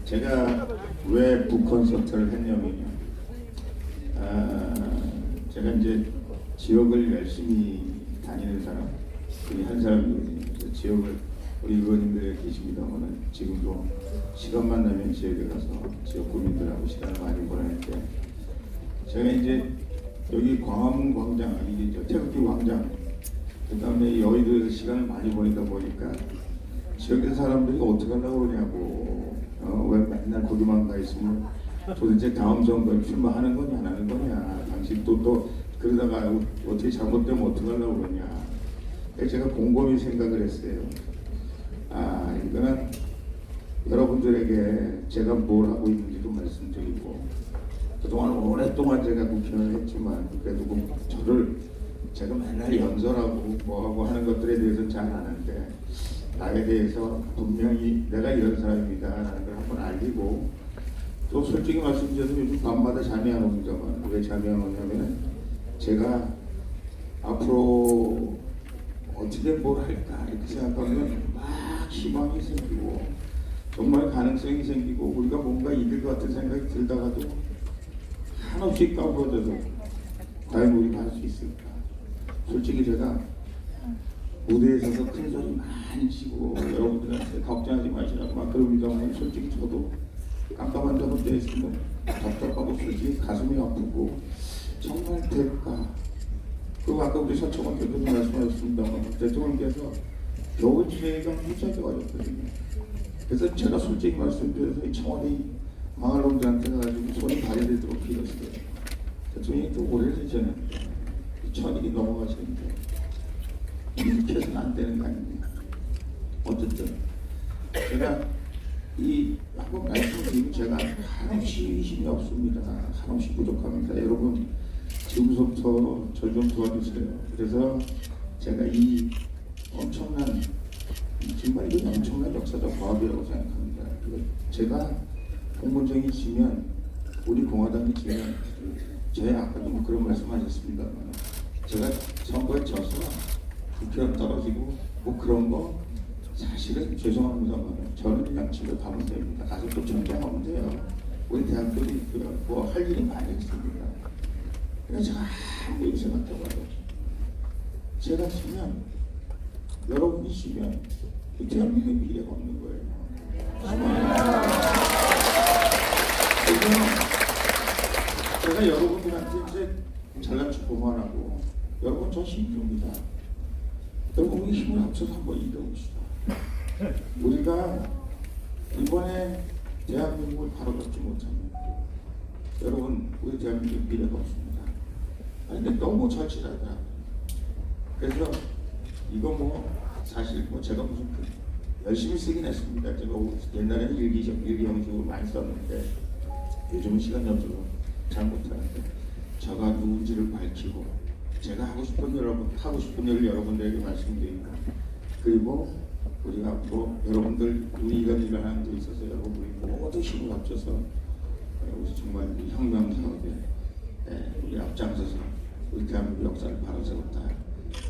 제가 왜 북콘서트를 했냐면요. 제가 이제 지역을 열심히 다니는 사람, 그게 한 사람이거든요. 지역을 우리 의원님들 계십니다만은 지금도 시간만 나면 지역에 가서 지역 구민들하고 시간을 많이 보내는데, 제가 이제 여기 광화문 광장, 이게 태극기 광장, 그 다음에 여의도에서 시간을 많이 보내다 보니까 지역의 사람들이 어떻게 하려고 그러냐고, 왜 맨날 거기만 가 있으면 도대체 다음 선거에 출마하는 거냐 안 하는 거냐, 당신 또 그러다가 어떻게 잘못되면 어떻게 하려고 그러냐. 그래서 제가 곰곰이 생각을 했어요. 이거는 여러분들에게 제가 뭘 하고 있는지도 말씀드리고, 그동안 오랫동안 제가 국회의원을 했지만 그래도 저를 제가 맨날 연설하고 뭐하고 하는 것들에 대해서는 잘 아는데, 나에 대해서 분명히 내가 이런 사람입니다 라는 걸 한번 알리고, 또 솔직히 말씀드려서 요즘 밤마다 잠이 안 옵니다만, 왜 잠이 안 오냐면 제가 앞으로 어떻게 뭘 할까 이렇게 생각하면 막 희망이 생기고 정말 가능성이 생기고 우리가 뭔가 이길 것 같은 생각이 들다가도 한없이 까부러져서 과연 우리가 할 수 있을까. 솔직히 제가 무대에 서서 큰 소리 많이 치고 여러분들한테 걱정하지 마시라고 막 그럽니다만, 솔직히 저도 깜깜한 데 혼자 있으면 답답하고 솔직히 가슴이 아프고 정말 될까. 그리고 아까 우리 서청원 대표님 말씀하셨습니다만, 대통령께서 겨울 기회가 무지하게 어렵거든요. 그래서 제가 솔직히 말씀드려서 이 청와대 망할 놈들한테 가지고 손이 발휘되도록 빌었어요. 대통령이 또 오래를 지냈는데 1000일이 넘어가시는데 이렇게 해서는 안 되는 거 아닙니까? 어쨌든 제가 이 한번 말씀드리면 제가 한없이 힘이 없습니다. 한없이 부족합니다. 여러분 지금부터 저 좀 도와주세요. 그래서 제가 이 엄청난, 정말 이건 엄청난 역사적 과업이라고 생각합니다. 제가 공무정이 지면, 우리 공화당이 지면, 제가 아까도 뭐 그런 말씀하셨습니다만, 제가 선거에 져서 국회의원 떨어지고 뭐 그런 거 사실은 죄송합니다만 저는 그냥 집에 가면 됩니다. 가서 또 정정하면 돼요. 우리 대학들이 있고요. 뭐 할 일이 많이 있습니다. 그래서 제가 아무리 생각해봐도 제가 지면, 여러분이 지면 그 대한민국의 미래가 없는 거예요. 그래서 제가 여러분들한테 이제 잘난 척 그만하고, 여러분 저 힘듭니다. 여러분 우리 힘을 합쳐서 한번 이겨봅시다. 우리가 이번에 대한민국을 바로잡지 못하면 여러분 우리 대한민국 미래가 없습니다. 근데 너무 절실하더라고요. 그래서 이거 뭐 사실 뭐 제가 무슨 열심히 쓰긴 했습니다. 제가 옛날에는 일기 형식으로 많이 썼는데 요즘은 시간이 없어서 잘 못하는데, 제가 누군지를 밝히고 제가 하고 싶은 일을 여러분들에게 말씀드리고, 그리고 우리가 앞으로 여러분들 우리 이런 일을 하는 데 있어서 여러분들이 모두 힘을 합쳐서 우리 정말 혁명 사업에 우리 앞장서서 우리 대한민국 역사를 바로잡았다,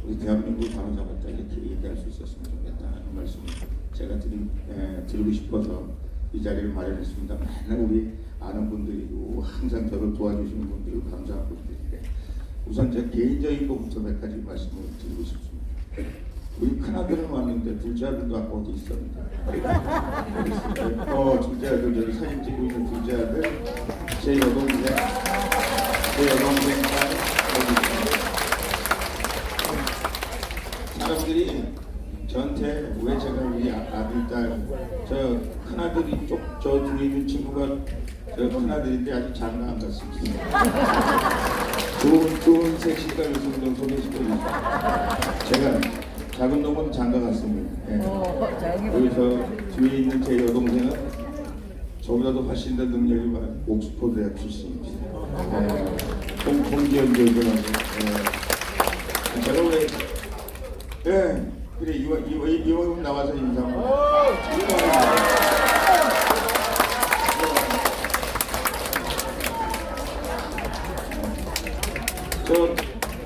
우리 대한민국을 바로잡았다 이렇게 얘기할 수 있었으면 좋겠다는 말씀을 제가 드리고 싶어서 이 자리를 마련했습니다. 맨날 우리 아는 분들이고 항상 저를 도와주시는 분들이 감사하고 싶은데, 우선 제 개인적인 것부터 몇 가지 말씀을 드리고 싶습니다. 우리 큰아들은 왔는데 둘째 아들도 아까 어디 있었는데 둘째 아들, 저기 사진 찍고 있는 둘째 아들, 제 여동생 딸 사람들이 저한테 왜 제가 우리 아들, 딸, 저 큰아들이 저 뒤에 있는 친구가 저 큰아들인데 아직 장가 안 갔습니다. 좋은 섹시한 여성 좀 소개시켜주세요. 제가 작은 놈은 장가 갔습니다. 여기서 뒤에 있는 제 여동생은 저보다도 훨씬 더 능력이 많은 옥스퍼드 대학 출신입니다. 홍기현 교수라고. 제가 왜 그래 이왕 나와서 인사하고. 저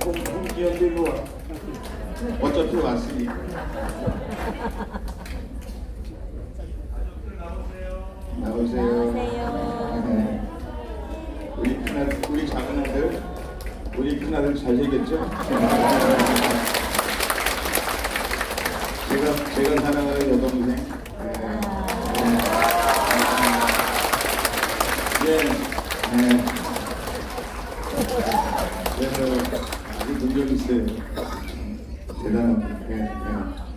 홍기현 교수 어차피 왔으니까. 오세요. 안녕하세요. 네. 우리 작은 아들, 우리 큰 아들 잘생겼죠? 제가 사랑하는 여동생. 그래서 아주 능력 있어요. 대단합니다.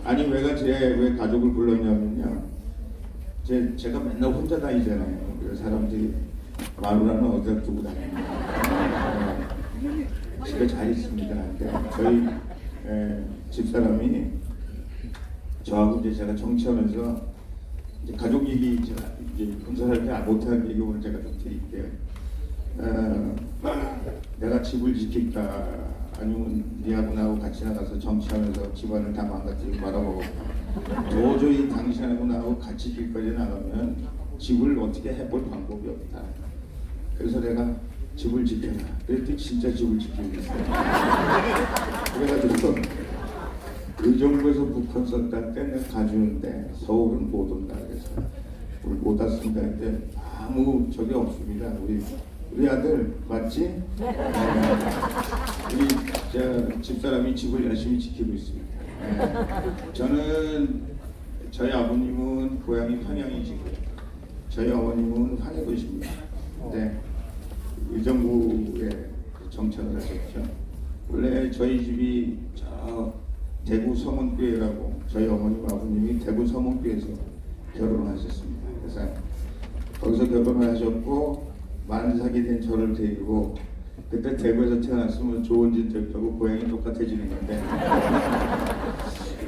아니 왜 가족을 불렀냐면요. 제가 맨날 혼자 다니잖아요. 그래서 사람들이 마누라는 어디다 두고 다니냐. 집에 잘 있습니다. 저희 집사람이 저하고 이제 제가 정치하면서 이제 가족 얘기 제가 이제 혼자살 때 못할 얘기 오늘 제가 좀 드릴게요. 내가 집을 지킬까 아니면 니하고 나하고 같이 나가서 정치하면서 집안을 다 망가뜨리고 말아먹을까. 도저히 당신하고 나하고 같이 길까지 나가면 집을 어떻게 해볼 방법이 없다. 그래서 내가 집을 지켜라. 그랬더니 진짜 집을 지키고 있어요. 그래가지고 의정부에서 북한 썼다 때 내가 가주는데 서울은 못 온다 그래서 우리 못 왔습니다. 근데 아무 적이 없습니다. 우리 아들 맞지? 우리 집사람이 집을 열심히 지키고 있습니다. 저희 아버님은 고향이 평양이시고요. 저희 어머님은 황해도십니다. 네, 의정부에 정착을 하셨죠. 원래 저희 집이 저 대구 서문교회라고 저희 어머님 아버님이 대구 서문교회에서 결혼하셨습니다. 그래서 거기서 결혼을 하셨고 만삭이 된 저를 데리고 그때 대구에서 태어났으면 좋은 짓 됐다고 고향이 똑같아지는 건데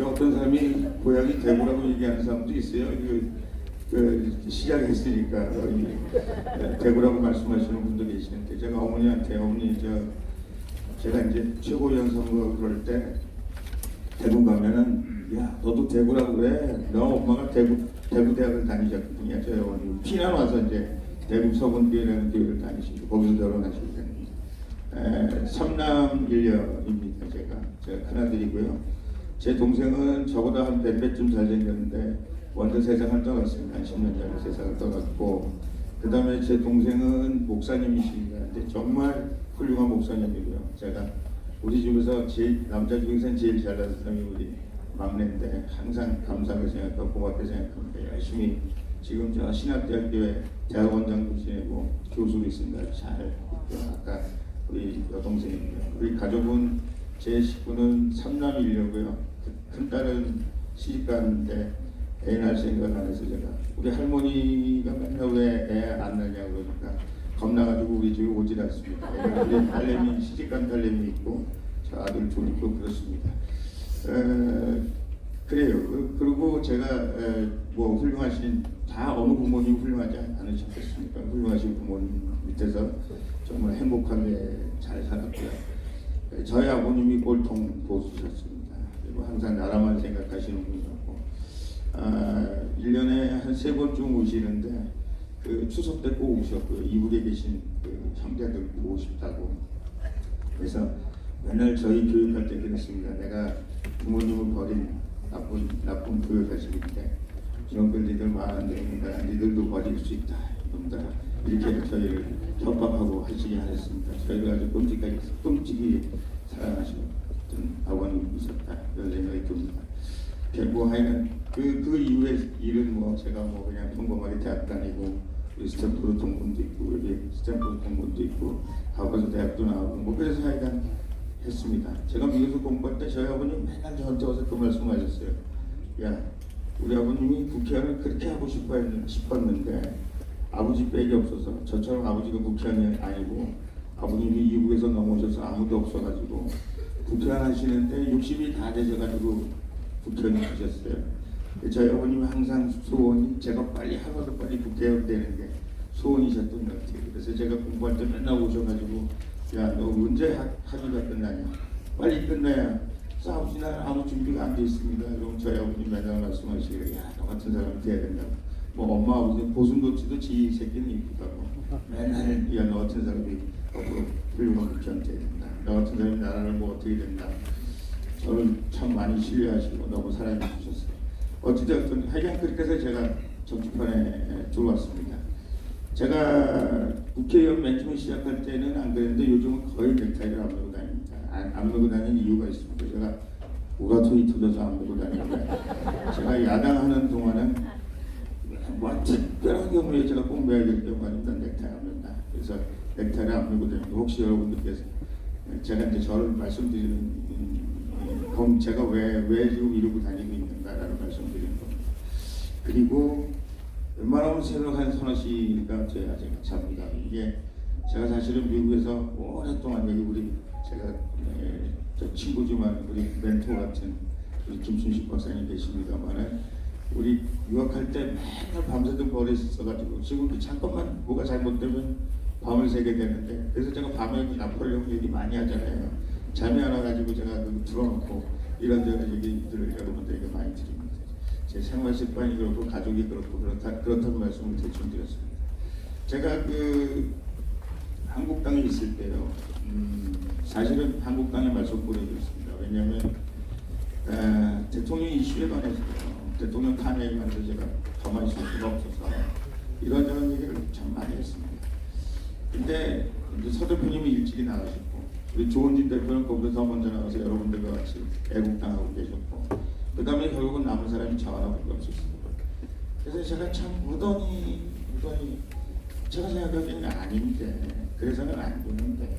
어떤 사람이 고향이 대구라고 얘기하는 사람도 있어요. 시작했으니까 대구라고 말씀하시는 분도 계시는데 제가 어머니한테 어머니 제가 이제 최고위원 선거 그럴 때 대구 가면은 야 너도 대구라고 그래. 너 엄마가 대구 대학을 다니셨거든요. 저희 어머니 피난 와서 이제 대구 서문교회라는 교회를 다니시고 거기서 결혼하시고 됩니다. 3남 1녀입니다. 제가 큰아들이고요. 제 동생은 저보다 한 100배쯤 잘생겼는데 먼저 세상을 떠났습니다. 한 10년 전에 세상을 떠났고 그 다음에 제 동생은 목사님이십니다. 근데 정말 훌륭한 목사님이고요. 제가 우리 집에서 남자 중에서는 제일 잘나는 사람이 우리 막내인데 항상 감사하게 생각하고 고맙게 생각합니다. 열심히 지금 저 신학대학교에 대학원장도 지내고 교수도 있습니다. 잘 있고요. 아까 우리 여동생이고요. 우리 가족은 제 식구는 3남 1녀고요. 큰 딸은 시집가는데 애 낳을 생각 안 해서 제가 우리 할머니가 맨날 왜 애 안 낳냐고 그러니까 겁나가지고 우리 집에 오질 않습니다. 우리 딸내미 시집간 딸내미 있고 저 아들 둘 있고 그렇습니다. 그래요. 그리고 제가 뭐 훌륭하신 다 어느 부모님 훌륭하지 않으셨겠습니까? 훌륭하신 부모님 밑에서 정말 행복하게 잘 살았고요. 저희 아버님이 꼴통 보수셨습니다. 그리고 항상 나라만 생각하시는 분이었고 1년에 한 3번쯤 오시는데 그 추석 때 꼭 오셨고요. 이북에 계신 그 형제들 보고 싶다고. 그래서 맨날 저희 교육할 때 그랬습니다. 내가 부모님을 버린 나쁜 교육하시는데 이놈들 니들 말하는데 니들도 버릴 수 있다. 이놈들아. 이렇게 저희를 협박하고 하시게 하셨습니다. 저희가 아주 끔찍이 사랑하시는 아버님이셨다. 이런 생각이 듭니다. 결국 하여간 그 이후에 일은 뭐 제가 뭐 그냥 평범하게 대학 다니고 스탠포드 동문도 있고 여기 스탠포드 동문도 있고 하버드 대학도 나오고 뭐 그래서 하여간 했습니다. 제가 미국에서 공부할 때 저희 아버님 맨날 저한테 와서 그 말씀하셨어요. 야 우리 아버님이 국회의원을 그렇게 하고 싶었는데 아버지 빽이 없어서 저처럼 아버지가 국회의원이 아니고 아버님이 이북에서 넘어오셔서 아무도 없어가지고 국회의원 하시는데 60이 다 되셔가지고 국회의원이 하셨어요. 저희 어머님은 항상 소원이 제가 빨리 하루도 빨리 국회의원 되는 게 소원이셨던 것 같아요. 그래서 제가 공부할 때 맨날 오셔가지고 야 너 언제 학위가 끝나냐? 빨리 끝나야 싸우지나 아무 준비가 안 돼 있습니다. 그럼 저희 어머님 맨날 말씀하시기를 야너 같은 사람이 돼야 된다고. 뭐 엄마 아버지 보순도치도 지 새끼는 이쁘다고 맨날 야 너 같은 사람이 앞으로 훌륭한 국회의원 돼야 된다. 너 같은 사람이 나라를 뭐 어떻게 된다. 저를 참 많이 신뢰하시고 너무 사랑해 주셨어요. 어찌됐든 하여간 그렇게 해서 제가 정치판에 들어왔습니다. 제가 국회의원 맨 처음 시작할 때는 안 그랬는데 요즘은 거의 넥타이를 안 메고 다닙니다. 안 메고 다니는 이유가 있습니다. 제가 우라통이 터져서 안 메고 다니는데 제가 야당하는 동안은 뭐 특별한 경우에 제가 꼭 매야 될 경우가 아닙니다. 넥타이 안 맨다. 그래서 넥타이를 안 메고 다니는데 혹시 여러분들께서 제가 이제 저를 말씀드리는 그럼 제가 왜 지금 이러고 다니고 있는가라는 말씀드리는 겁니다. 그리고 웬만하면 새벽 한 서너 시가 돼야 제가 잡니다. 이게 제가 사실은 미국에서 오랫동안 여기 우리 제가 저 친구지만 우리 멘토 같은 우리 김순식 박사님 계십니다만은 우리 유학할 때 맨날 밤새도 버릇이 있어가지고 지금도 잠깐만 뭐가 잘못되면 밤을 새게 되는데 그래서 제가 밤에 나폴레옹 얘기 많이 하잖아요. 잠이 안 와가지고 제가 들어놓고 이런저런 얘기들을 여러분들에게 많이 드립니다. 제 생활 습관이 그렇고 가족이 그렇고 그렇다고 말씀을 대충 드렸습니다. 제가 그 한국당에 있을 때요. 사실은 한국당에 말씀 보내드렸습니다. 왜냐하면 대통령 이슈에 관해서 대통령 탄핵에 관해서 제가 가만히 있을 수가 없어서 이런저런 얘기를 참 많이 했습니다. 근데 서 대표님이 일찍이 나가셨고 우리 조은진 대표는 거기서 더 먼저 나가서 여러분들과 같이 애국당하고 계셨고 그 다음에 결국은 남은 사람이 저 하나밖에 없었습니다. 그래서 제가 참 무던히 제가 생각하기에는 아닌데 그래서는 안 되는데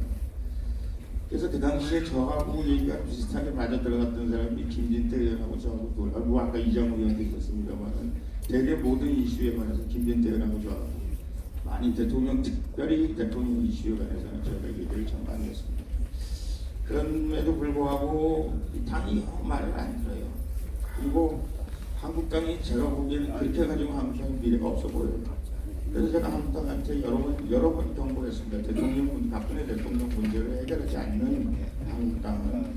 그래서 그 당시에 저하고 얘기가 비슷하게 맞아 들어갔던 사람이 김진태 의원하고 저하고 뭐 아까 이장우 의원도 있었습니다만 대개 모든 이슈에 관해서 김진태 의원하고 저하고 많이 특별히 대통령 이슈에 관해서는 저희가 얘기를 참 많이 했습니다. 그럼에도 불구하고 당이 말을 안 들어요. 그리고 한국당이 제가 보기에는 그렇게 가지고 한국당이 미래가 없어 보여요. 그래서 제가 한국당한테 여러 번 경고했습니다. 박근혜 대통령 문제를 해결하지 않는 한국당은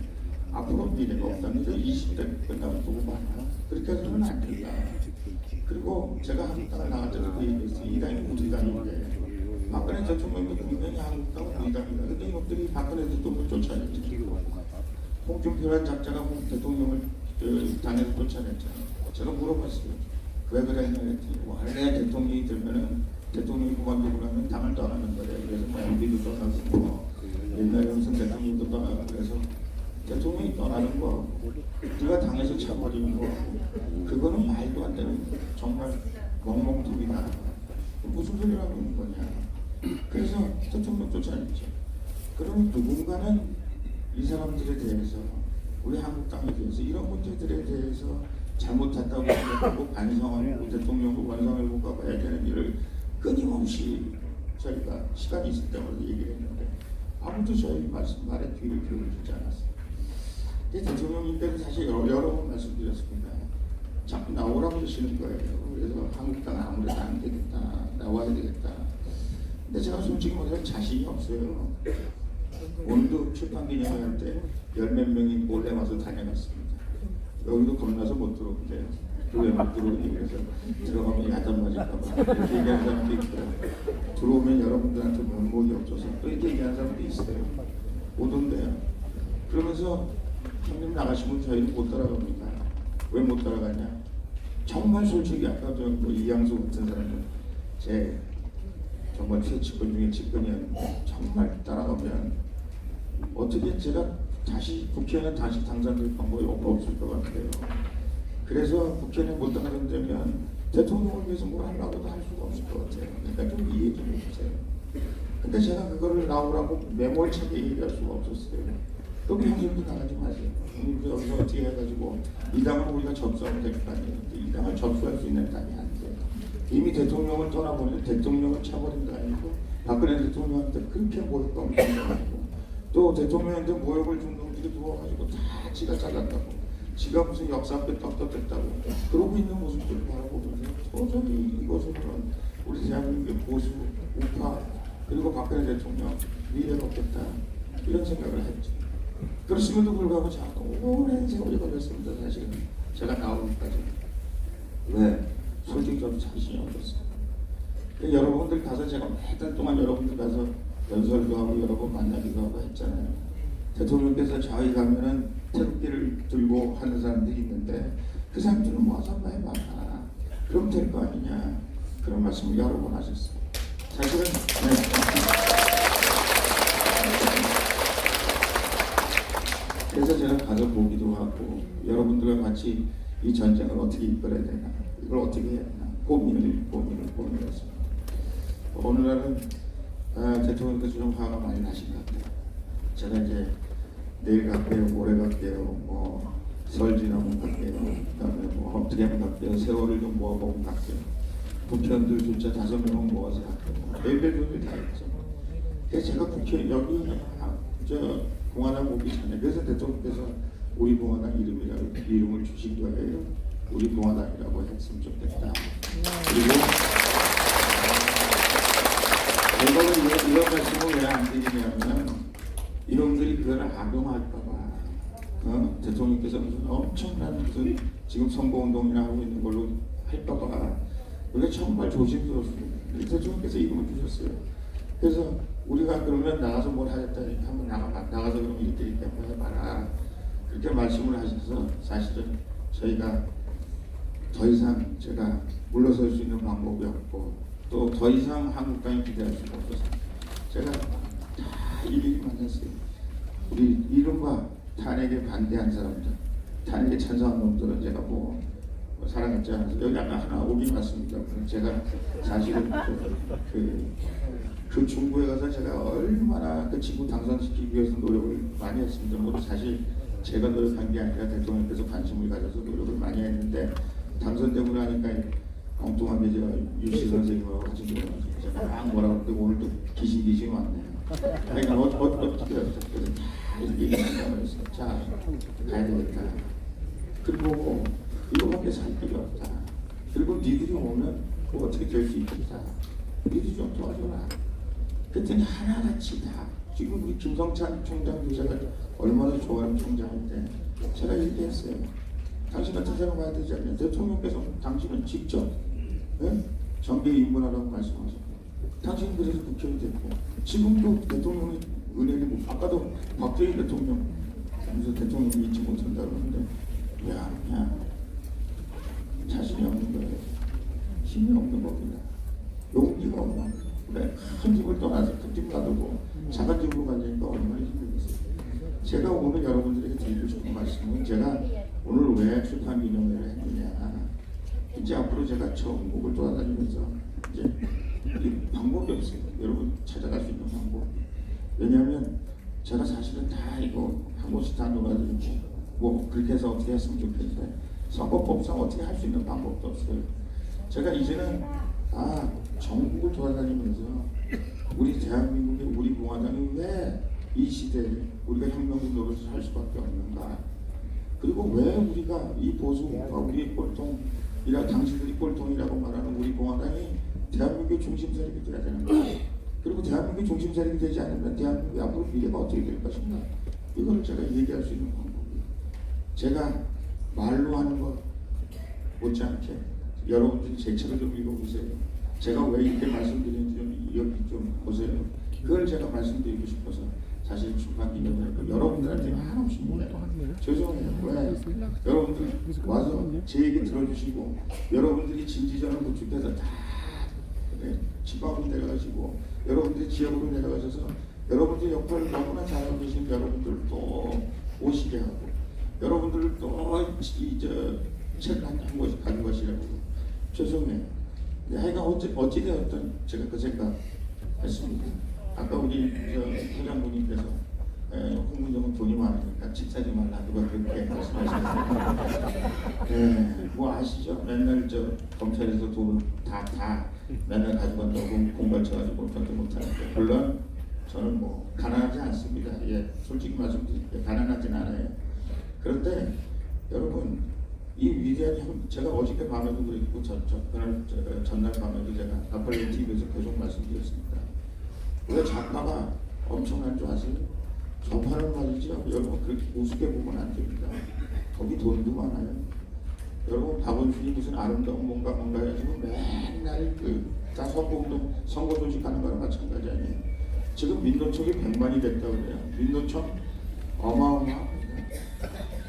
앞으로 미래가 없다는 게 20대 끝나면 두고 봐라. 그렇게 해서는 안 된다. 그리고 제가 한국당을 나갈 때도 그 얘기했어요. 이 당이 우리 당인데 박근혜 대통령도 분명히 한국당은 우리 당이다. 근데 이것들이 박근혜 대통령을 쫓아냈죠. 홍준표라는 작자가 대통령을 당에서 쫓아냈잖아요. 제가 물어봤어요. 왜 그랬냐 했더니 원래 대통령이 되면은 대통령이 그만두고 나면 당을 떠나는 거래. 그래서 뭐 MB도 떠나고 뭐 옛날에 무슨 대통령도 떠나고 그래서 대통령이 떠나는 거 우리가 당에서 차버리는 거 그거는 말도 안 되는 정말 멍멍투기다. 무슨 소리를 하고 있는 거냐. 그래서 대통령 쫓아냈죠. 그럼 누군가는 이 사람들에 대해서 우리 한국당에 대해서 이런 문제들에 대해서 잘못했다고 생각하고 반성하고 대통령도 반성해보고 해야 되는 일을 끊임없이 저희가 시간이 있을 때마다 얘기를 했는데 아무도 저희 말에 귀를 기울이지 않았어요. 근데 대통령님께는 사실 여러 번 말씀드렸습니다. 자꾸 나오라고 하시는 거예요. 그래서 한국당 아무래도 안 되겠다. 나와야 되겠다. 근데 제가 솔직히 말해서 자신이 없어요. 오늘도 출판기념회 때 10몇 명이 몰래 와서 다녀갔습니다. 여기도 겁나서 못 들어오는데 왜 못 들어오니 그래서 들어가면 야단 맞을까봐 이렇게 얘기하는 사람도 있고요. 들어오면 여러분들한테 면목이 없어서 또 이렇게 얘기하는 사람도 있어요. 오던데요. 그러면서 형님 나가시면 저희는 못 따라갑니다. 왜 못 따라가냐? 정말 솔직히 아까 뭐 이양수 같은 사람은 제 정말 최측근 중에 측근이었는데 정말 따라가면 어떻게 제가 다시 국회의원 다시 당선될 방법이 없을 것 같아요. 그래서 국회의원 못 당선되면 대통령을 위해서 뭘 하려고도 할 수가 없을 것 같아요. 그러니까 좀 이해 좀 해주세요. 근데 제가 그거를 나오라고 매몰차게 얘기할 수가 없었어요. 그럼 형님도 나가지 마세요. 형님도 여기서 어떻게 해가지고 이 당을 우리가 접수하면 될 거 아니에요. 이 당을 접수할 수 있는 당이 안 돼요. 이미 대통령을 떠나버리는 대통령을 차버린 거 아니고 박근혜 대통령한테 그렇게 모욕감 없는 거 아니고 또 대통령한테 모욕을 준 놈들이 누워가지고 다 지가 잘났다고 지가 무슨 역사 앞에 떳떳했다고 그러고 있는 모습들을 바라보면서 도저히 이것으로는 우리 대한민국의 보수, 우파 그리고 박근혜 대통령 미래가 없겠다 이런 생각을 했죠. 그렇음에도 불구하고 자꾸 오랜 세월이 걸렸습니다. 사실은 제가 나오기까지. 왜? 솔직히 저도 자신이 없었어요. 여러분들 가서 제가 매달 동안 여러분들 가서 연설도 하고 여러 번 만나기도 하고 했잖아요. 대통령께서 저희 가면은 태극기를 들고 하는 사람들이 있는데 그 사람들은 모아서 한번 해봐라. 그럼 될 거 아니냐. 그런 말씀을 여러 번 하셨어요. 사실은 그래서 제가 가서 보기도 하고 여러분들과 같이 이 전쟁을 어떻게 이끌어야 되나 이걸 어떻게 해야 되나 고민했습니다. 오늘날은 대통령께서 좀 화가 많이 나신 것 같아요. 제가 이제 내일 갈게요, 모레 갈게요, 뭐 설 지나면 갈게요, 그다음에 뭐 어떻게 하면 갈게요, 세월을 좀 모아보면 갈게요, 국회의원들 숫자 5명은 모아서 갈게요. 별별들이 다 있죠. 그래서 제가 국회 여기 저 공화당 오기 전에 그래서 대통령께서 우리 공화당 이름을 주신 거예요. 우리 공화당이라고 했으면 좋겠다. 그리고 이거를 이런 말씀을 왜 안 드리냐면 이놈들이 그걸 악용할까봐 대통령께서 무슨 엄청난 무슨 지금 선거운동이나 하고 있는 걸로 할까봐 우리가 정말 조심스럽습니다. 대통령께서 이름을 주셨어요. 그래서 우리가 그러면 나가서 뭘 하겠다 하면 나가서 그럼 이렇게 해봐라 그렇게 말씀을 하셔서 사실은 저희가 더 이상 제가 물러설 수 있는 방법이 없고 또 더 이상 한국당에 기대할 수가 없어서 제가 다 일일이 만났어요. 우리 이른바 탄핵에 반대한 사람들, 탄핵에 찬성한 놈들은 제가 뭐 사랑했지 않아서 여기 하나 오긴 왔습니다. 제가 사실은 그 중부에 가서 제가 얼마나 그 친구 당선시키기 위해서 노력을 많이 했습니다. 뭐 사실 제가 노력한 게 아니라 대통령께서 관심을 가져서 노력을 많이 했는데 당선되고 나니까 엉뚱하게 제가 유시 선생님하고 같이 놀아가지고 제가 막 뭐라고 했는데 오늘도 기신기신 왔네요. 그러니까 어떻게 했어? 그래서 다 이렇게 얘기한다고 했어요. 자, 가야 되겠다. 그리고 이거밖에 살 길이 없다. 그리고 니들이 오면 그거 어떻게 될 수 있겠다. 니들이 좀 도와줘라. 그랬더니 하나같이 다 지금 우리 김성찬 총장도 제가 얼마나 좋아하는 총장인데 제가 얘기했어요. 당신 같은 사람 와야 되지 않냐. 대통령께서 당신은 직접 정계 입문하라고 말씀하셨고 당신은 그래서 국회의원이 됐고 지금도 대통령의 은혜를 못 아까도 박정희 대통령 그래서 대통령이 잊지 못한다고 하는데 왜 안 하냐. 자신이 없는 거예요. 힘이 없는 겁니다. 용기가 없는 거예요. 큰 집을 떠나서 큰 집 놔두고 작은 집으로 가니까 얼마나 힘들겠어요. 제가 오늘 여러분들에게 드리고 싶은 말씀은 제가 오늘 왜 출판 기념회를 했느냐. 이제 앞으로 제가 전국을 돌아다니면서 이제 방법이 없어요. 여러분 찾아갈 수 있는 방법. 왜냐하면 제가 사실은 다 이거 한 곳씩 다 놀아드리고 뭐 그렇게 해서 어떻게 했으면 좋겠는데 선거법상 어떻게 할 수 있는 방법도 없어요. 제가 이제는 전국을 돌아다니면서 우리 대한민국의 우리 공화당이 왜 이 시대에 우리가 혁명의 노릇을 할 수밖에 없는가. 그리고 왜 우리가 이 보수가 우리의 꼴통이라 당신들이 꼴통이라고 말하는 우리 공화당이 대한민국의 중심세력이 돼야 되는가. 그리고 대한민국의 중심세력이 되지 않으면 대한민국의 앞으로 미래가 어떻게 될 것인가. 이걸 제가 얘기할 수 있는 방법이에요. 제가 말로 하는 것 못지않게 여러분들이 제 책을 좀 읽어보세요. 제가 왜 이렇게 말씀드리는지 좀 보세요. 그걸 제가 말씀드리고 싶어서 사실 출판 기념회고 여러분들한테 한없이 죄송해요. 왜 여러분들 와서 제 얘기 들어주시고 여러분들이 진지전을 구축해서 다 지방으로 내려가시고 여러분들이 지역으로 내려가셔서 여러분들 역할을 너무나 잘하고 계신 여러분들 또 오시게 하고 여러분들을 또 책을 한 권씩 가진 것이라고 죄송해요. 하여간 어찌되었든 제가 그 생각 했습니다. 아까 우리 회장님께서 홍문정은 돈이 많으니까 책 사지 말라 누가 그렇게 말씀하셨는데 뭐 아시죠? 맨날 검찰에서 돈을 다 맨날 가져간다고 공갈 쳐가지고 전도 못하는데 물론 저는 뭐 가난하지 않습니다. 솔직히 말씀드릴게요. 가난하진 않아요. 그런데 여러분 이 위대한 제가 어저께 밤에도 그랬고 전날 밤에도 제가 나폴레옹 TV에서 계속 말씀드렸습니다. 우리가 작가가 엄청난 줄 아세요? 저판은 말이죠. 여러분 그렇게 우습게 보면 안 됩니다. 거기 돈도 많아요. 여러분 박원순이 무슨 아름다운 뭔가 해가지고 맨날 다 선거 조직하는 거랑 마찬가지 아니에요. 지금 민노총이 100만이 됐다고 그래요. 민노총 어마어마합니다.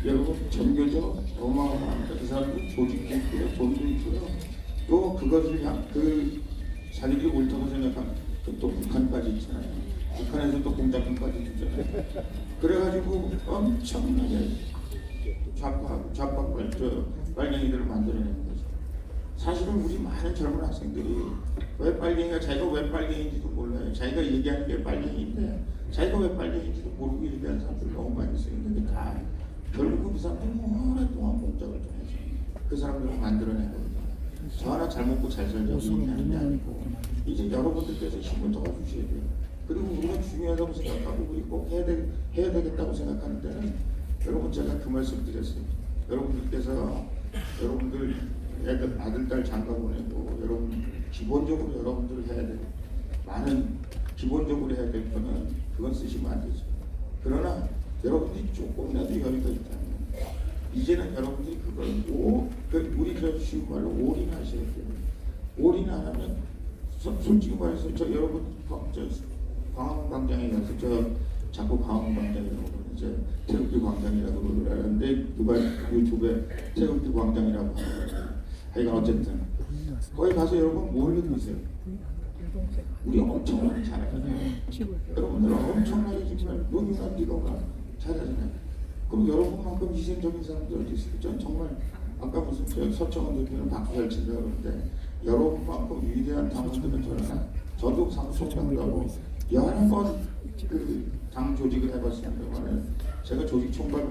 여러분 전교조 어마어마합니다. 그 사람들 조직도 있고요, 돈도 있고요. 또 그것을 자기들이 옳다고 생각하는 또 북한까지 있잖아요. 북한에서 또 공작兵까지 주잖아요. 그래가지고 엄청나게 좌파 빨갱이들을 만들어내는 거죠. 사실은 우리 많은 젊은 학생들이 왜 빨갱이가 자기가 왜 빨갱이인지도 몰라요. 자기가 얘기하는 게 빨갱이인데 자기가 왜 빨갱이인지도 모르고 얘기하는 사람들 너무 많이 있어요. 근데 다 결국 그 사람들이 오랫동안 공작을 통해서 그 사람들을 만들어내거든요. 저 하나 잘 먹고 잘 살자고 얘기하는 게 아니고 이제 여러분들께서 힘을 더 주셔야 돼요. 그리고 우리가 중요하다고 생각하고 우리 꼭 해야 되겠다고 생각하는 데는 여러분 제가 그 말씀 드렸어요. 여러분들께서 여러분들 애들 아들 딸 장가 보내고 여러분 기본적으로 여러분들 해야 될 많은 기본적으로 해야 될 거는 그건 쓰시면 안 되죠. 그러나 여러분들이 조금이라도 여유가 있다면 이제는 여러분들이 그걸 우리 저 쉬운 말로 올인하셔야 돼요. 올인 안 하면 솔직히 말해서 저 여러분 광화문광장에 가서 저 자꾸 광화문광장이라고 그러죠. 태극기 광장이라고 그러는데 누가 유튜브에 태극기 광장이라고 하는 거예요. 하여간 어쨌든 거기 가서 여러분 뭘 느끼세요? 우리 엄청나게 잘하잖아요. 여러분들 엄청나게 정말 노니나 니거가 잘하잖아요. 그럼 여러분만큼 희생적인 사람들 어디 있어요? 전 정말 아까 무슨 서청원 대표는 박수잘 친다 그러는데 여러분만큼 위대한 당원들은 저도 상속한다고 여러 번 당 조직을 해봤습니다만 제가 조직 총괄을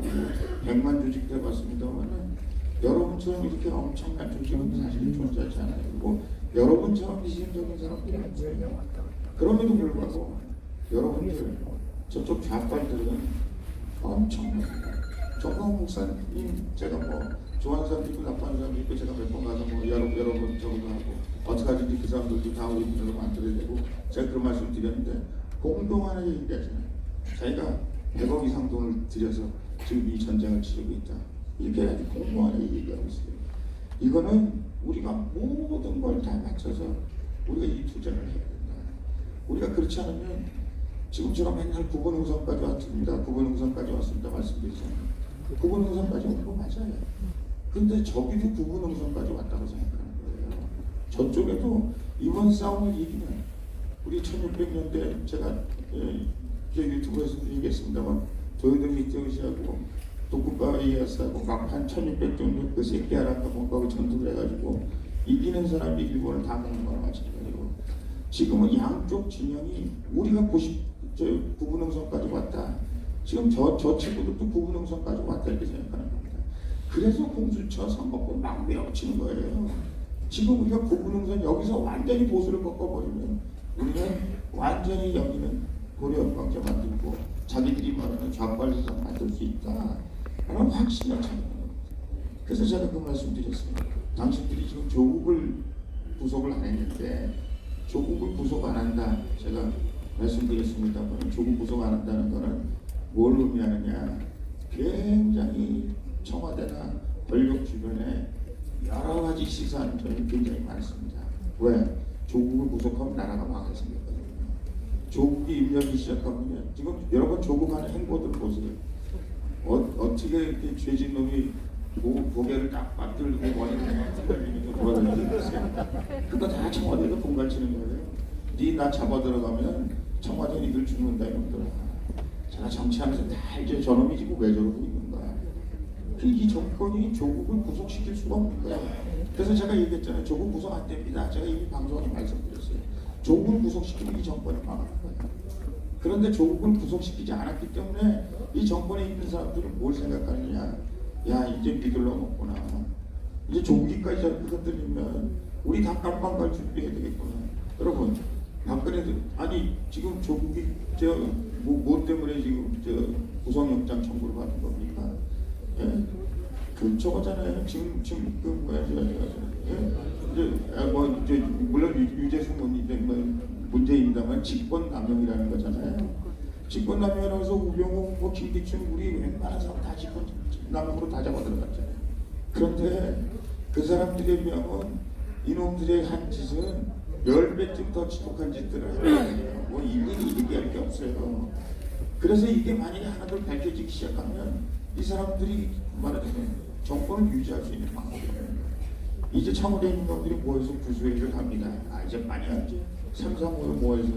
100만 조직도 해봤습니다만 여러분처럼 이렇게 엄청난 조직은 사실 존재하지 않아요. 그리고 여러분처럼 희생적인 사람들이 없어요. 그럼에도 불구하고 여러분들 저쪽 좌빨들은 엄청납니다. 정광훈 목사님 제가 뭐 좋아하는 사람도 있고 나빠하는 사람도 있고 제가 몇 번 가서 뭐 여러분 저기도 하고 어떡하든지 그 사람들도 다 우리 분들로 만들어야 되고 제가 그런 말씀 드렸는데 공동하게 얘기하잖아요. 자기가 100억 이상 돈을 들여서 지금 이 전쟁을 치르고 있다. 이렇게 아주 공동하게 얘기하고 있어요. 이거는 우리가 모든 걸 다 맞춰서 우리가 이 투자를 해야 된다. 우리가 그렇지 않으면 지금처럼 맨날 구본능선까지 왔습니다. 구본능선까지 왔습니다. 말씀드리잖아요. 구본능선까지 온 거 맞아요. 근데 저기도 구본능선까지 왔다고 생각하는 거예요. 저쪽에도 이번 싸움을 이기면 우리 1600년대 제가 유튜브에서도 얘기했습니다만 도요토미 히데요시하고 도쿠가와 이에야스하고 막한 1600 정도 그 새끼하라가 뭔가 전투를 해가지고 이기는 사람이 일본을 다 먹는 거나 마찬가지고 지금은 양쪽 진영이 우리가 구분능선까지 왔다. 지금 저 친구들도 구분능선까지 왔다 이렇게 생각하는 겁니다. 그래서 공수처 선거권 막 밀어치는 거예요. 지금 우리가 구분능선 여기서 완전히 보수를 꺾어버리면 우리는 완전히 여기는 고려연방제 만들고 자기들이 말하는 좌빨리상 만들 수 있다. 라는 확신을 찾는 겁니다. 그래서 제가 그 말씀 드렸습니다. 당신들이 지금 조국을 구속을 안 했는데 조국을 구속 안 한다. 제가 말씀드렸습니다만 조국 구속 안 한다는 거는 뭘 의미하느냐. 굉장히 청와대나 권력 주변에 여러 가지 시사하는 점이 굉장히 많습니다. 왜? 조국을 구속하면 나라가 망했습니다. 조국이 임명이 시작하면 지금 여러분 조국하는 행보들 보세요. 어떻게 이렇게 죄진 놈이 고개를 딱 맞들고 머리를 막 돌리면서 돌아다니고 있어요. 그거 다 청와대에서 공갈치는 거예요. 네 나 잡아 들어가면 청와대 니들 죽는다 이놈들아. 제가 정치하면서 다 알죠. 저놈이 지금 왜 저러고 있는 거야. 이 정권이 조국을 구속시킬 수가 없는 거예요. 그래서 제가 얘기했잖아요. 조국 구속 안 됩니다. 제가 이미 방송에 말씀드렸어요. 조국을 구속시키면 이 정권이 망하는 거예요. 그런데 조국을 구속시키지 않았기 때문에 이 정권에 있는 사람들은 뭘 생각하느냐. 야 이제 믿을러 먹구나. 이제 조국이까지 저렇게 흔들리면 우리 다 깜빵 갈 준비해야 되겠구나. 여러분 박근혜도 아니 지금 조국이 뭐 때문에 지금 구속영장 청구를 받은 겁니까? 예? 그 저거잖아요. 지금 그 뭐야 이제 물론 유재수는 이제 문제입니다만 직권남용이라는 거잖아요. 직권남용이라고 해서 우병우, 뭐 김기춘 우리 웬만한 사람 다 직권남용으로 다 잡아 들어갔잖아요. 그런데 그 사람들에 비하면 이놈들의 한 짓은 10배쯤 더 지독한 짓들을 하거든요. 뭐 일일이 얘기할 게 없어요. 그래서 이게 만약에 하나둘 밝혀지기 시작하면 이 사람들이 말하자면 정권을 유지할 수 있는 방법이에요. 이제 청와대 있는 놈들이 모여서 구수회의를 갑니다. 이제 많이 하지. 삼삼오에 모여서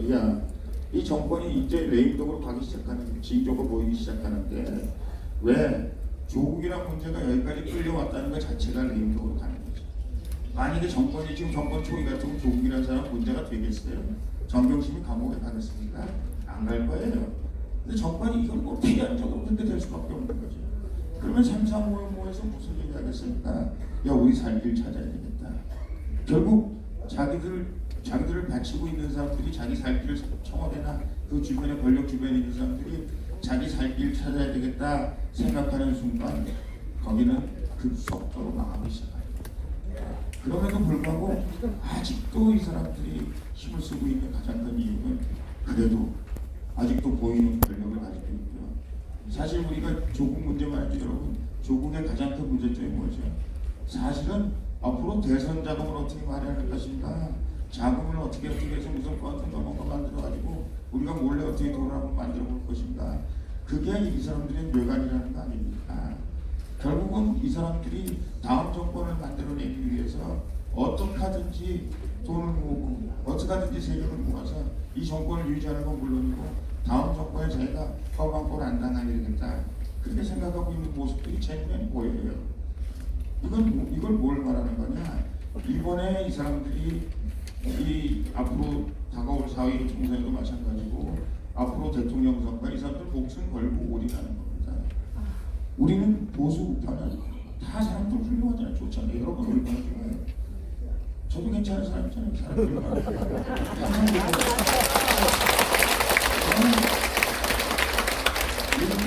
이 정권이 이제 레임덕으로 가기 시작하는, 진조가 보이기 시작하는데 왜 조국이란 문제가 여기까지 끌려왔다는 것 자체가 레임덕으로 가는 거죠. 만약에 정권이 지금 정권 초기 같으면 조국이라는 사람 문제가 되겠어요? 정경심이 감옥에 가겠습니까? 안 갈 거예요. 근데 정권이 이걸 뭐 피한 적 없는데 될 수밖에 없는 거죠. 그러면 삼삼오에 모여서 무슨 얘기 하겠습니까? 우리 살 길 찾아야 되겠다. 결국 자기들을 바치고 있는 사람들이 자기 살 길을, 청와대나 그 주변에 권력 주변에 있는 사람들이 자기 살 길 찾아야 되겠다 생각하는 순간 거기는 급속도로 망하기 시작합니다. 그럼에도 불구하고 아직도 이 사람들이 힘을 쓰고 있는 가장 큰 이유는 그래도 아직도 보이는 권력을 가지고 있고요. 사실 우리가 조국 문제만 하지 여러분, 조국의 가장 큰 문제점이 뭐죠? 사실은 앞으로 대선 자금을 어떻게 마련할 것인가, 자금을 어떻게 해서 무슨 펀드 뭔가 만들어가지고 우리가 몰래 어떻게 돈을 한번 만들어 볼 것인가, 그게 이 사람들의 뇌관이라는 거 아닙니까? 결국은 이 사람들이 다음 정권을 만들어내기 위해서 어떻게 하든지 돈을 모으고 어떻게 하든지 세력을 모아서 이 정권을 유지하는 건 물론이고 다음 정권에 자기가 험한 꼴 안 당하게 되겠다, 그렇게 생각하고 있는 모습들이 제 눈에 보여요. 이걸 뭘 말하는 거냐? 이번에 이 사람들이 앞으로 다가올 4.15 총선도 마찬가지고 앞으로 대통령 선거, 이 사람들 목숨 걸고 오리라는 겁니다. 우리는 보수 우파는 다 사람들 훌륭하잖아요. 좋잖아요. 여러분 얼마나 좋아요. 저도 괜찮은 사람 있잖아요.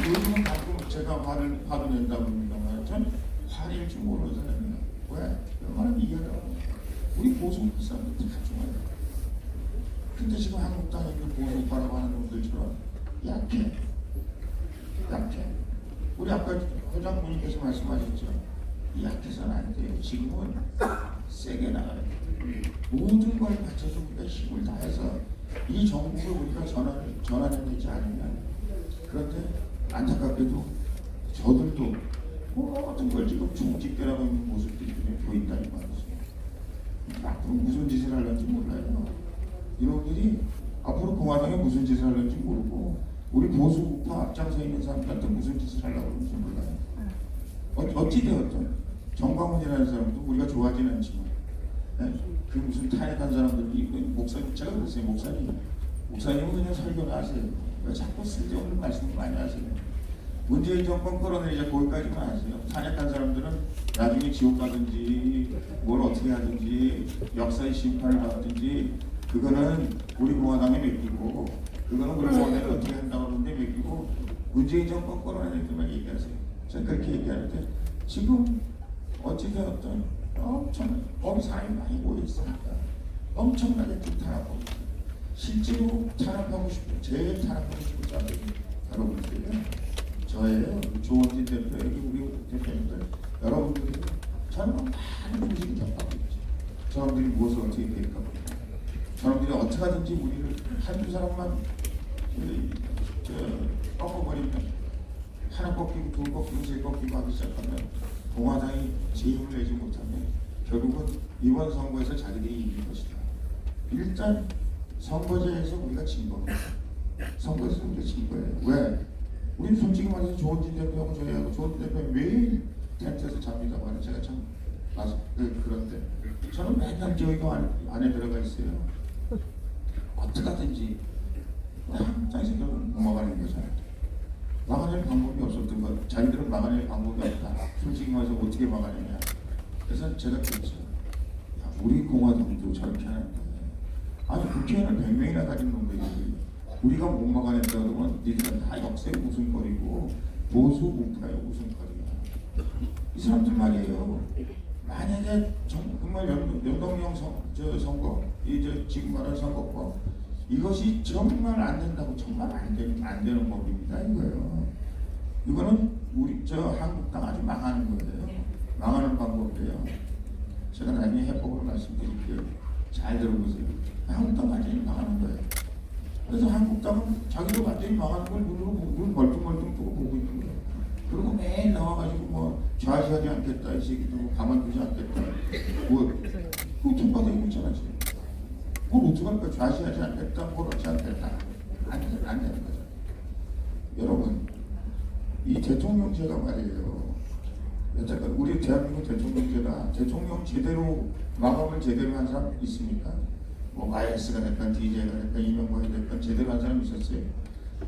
요즘은 가끔 제가 화를 낸다고 합니다만 전 화낼 줄 모르는 사람이에요. 왜? 얼마나 이해하라고. 우리 보수 사람들 다 좋아요. 근데 지금 한국당에 있는 보수 우파라고 하는 놈들처럼 약해. 우리 아까 회장님께서 말씀하셨죠. 약해서는 안 돼요. 지금은 세게 나가야 돼요. 모든 걸 갖춰서 우리가 힘을 다해서 이 정부를 우리가 전환해내지 않으면, 그런데 안타깝게도 저들도 모든 걸 지금 중집결하고 있는 모습들이 눈에 보인다는 말이죠. 앞으로 무슨 짓을 하려는지 몰라요. 이놈들이 앞으로 공화당에 무슨 짓을 하려는지 모르고 우리 보수 우파 앞장서 있는 사람들한테 무슨 짓을 하려고 하는지 몰라요. 어찌되었든 정광훈이라는 사람도 우리가 좋아하지는 않지만 그 무슨 탄핵한 사람들이 목사님, 제가 그랬어요. 목사님은 그냥 설교를 하세요. 왜 자꾸 쓸데없는 말씀을 많이 하세요. 문재인 정권 끌어내리자 거기까지만 하세요. 탄핵한 사람들은 나중에 지옥 가든지 뭘 어떻게 하든지 역사의 심판을 받든지 그거는 우리 공화당에 맡기고, 그거는 우리 공화당이 어떻게 한다고 하는데 맡기고, 문재인 정권 끌어내릴 때만 얘기하세요. 제가 그렇게 얘기하는데 지금 어찌되었든 거기 사람이 많이 모여있으니까 엄청나게 좀 탄압하고 있어요. 실제로 탄압하고 싶은, 제일 탄압하고 싶은 사람들이 여러분들이에요. 저예요. 조원진 대표, 여기 우리 대표님들, 여러분들이 저는 많은 음식이 겪고 있죠. 저놈들이 무엇을 어떻게 계획하고 있죠. 저놈들이 어떻게 하든지 우리를 한두 사람만 꺾어버리면, 하나 꺾이고 둘 꺾이고 세 꺾이고 하기 시작하면 공화당이 제 힘을 내지 못하면 결국은 이번 선거에서 자기들이 이길 것이다. 일단 선거제에서 우리가 진 겁니다. 선거에서 우리가 진 거예요. 왜? 우리는 솔직히 말해서 조원진 대표하고 저희하고 조원진 대표는 매일 텐트에서 잡니다. 제가 참 그런데 저는 맨날 저희가 안에 들어가 있어요. 어떻게 하든지 한국당에서 결국 막아내는 거잖아요. 막아낼 방법이 없었던 것, 자기들은 막아낼 방법이 없다. 솔직히 말해서 어떻게 막아내냐. 그래서 제가 그랬죠. 우리 공화당도 저렇게 하는데, 아니 국회의원을 100명이나 가진 놈들이 우리가 못 막아낸다 그러면 니들은 다 역사의 웃음거리고 보수 우파의 웃음거리야. 이 사람들 말이에요. 만약에 정말 연동형 선거, 지금 말하는 선거법, 이것이 정말 안 된다고, 정말 안 되는 법입니다. 이거예요. 이거는 우리 한국당 아주 망하는 거예요. 망하는 방법이에요. 제가 나중에 해법으로 말씀드릴게요. 잘 들어보세요. 한국당 완전히 망하는 거예요. 그래서 한국당은 자기도 완전히 망하는 걸 눈 멀뚱멀뚱 두고 보고 있는 거예요. 그리고 매일 나와가지고 뭐 좌시하지 않겠다, 이 새끼도 가만두지 않겠다. 뭐 그거 통과되고 있잖아 지금. 뭘 어떻게 할 거야? 좌시하지 않겠다, 뭘 하지 않겠다. 안 되는 거죠. 여러분, 이 대통령제가 말이에요. 여태까지 우리 대한민국 대통령제가 대통령 제대로 마감을 제대로 한 사람 있습니까? 뭐 YS가 됐건 DJ가 됐건 이명박이 됐건 제대로 한 사람 있었어요?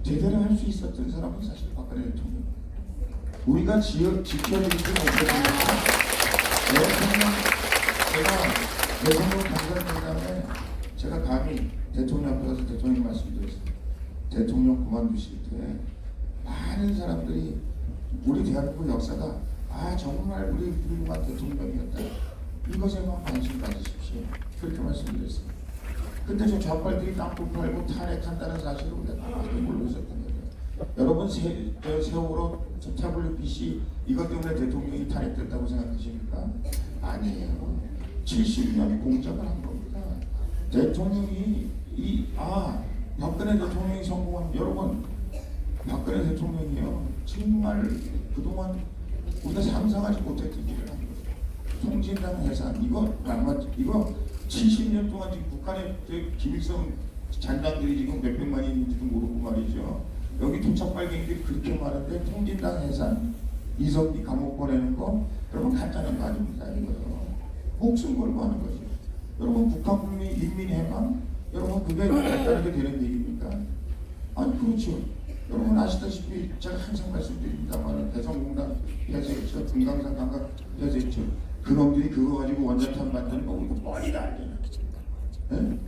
제대로 할 수 있었던 사람은 사실 박근혜 대통령. 우리가 지켜주지 못했으니까 대통령 당선된다음에 제가 감히 대통령 앞에 가서 대통령 말씀드렸습니다. 대통령 그만두실 때 많은 사람들이 우리 대한민국 역사가 정말 우리 훌륭한 대통령이었다. 이것에만 관심 가지십시오. 그렇게 말씀드렸습니다. 근데 저 좌빨들이 땅굴 팔고 탄핵한다는 사실을 우리가 몰고 있었던 거예요. 여러분 세월호 태블릿 PC 이것 때문에 대통령이 탄핵됐다고 생각하십니까? 아니에요. 70년 공작을 한 겁니다. 대통령이 박근혜 대통령이 성공한 여러분 박근혜 대통령이요 정말 그동안 우리가 상상하지 못했던 일을 한 거예요. 통진당 해산 이거 70년 동안 지금 북한의 김일성 잔당들이 지금 몇백만이 있는지도 모르고 말이죠. 여기 토착 발갱이들이 그렇게 많은데 통진당 해산 이석기 감옥 보내는 거 여러분 간단한 거 아닙니다. 이거요. 목숨 걸고 하는 거죠. 여러분 북한 국민 인민 해방 여러분 그게 간단하게 되는 얘기입니까? 아니 그렇죠. 여러분 아시다시피 제가 항상 말씀드립니다만 대성공단 폐쇄했죠. 금강산 강각 폐쇄했죠. 그놈들이 그거 가지고 원자탄 만드는 거 이거 머리가 안 되나. 네?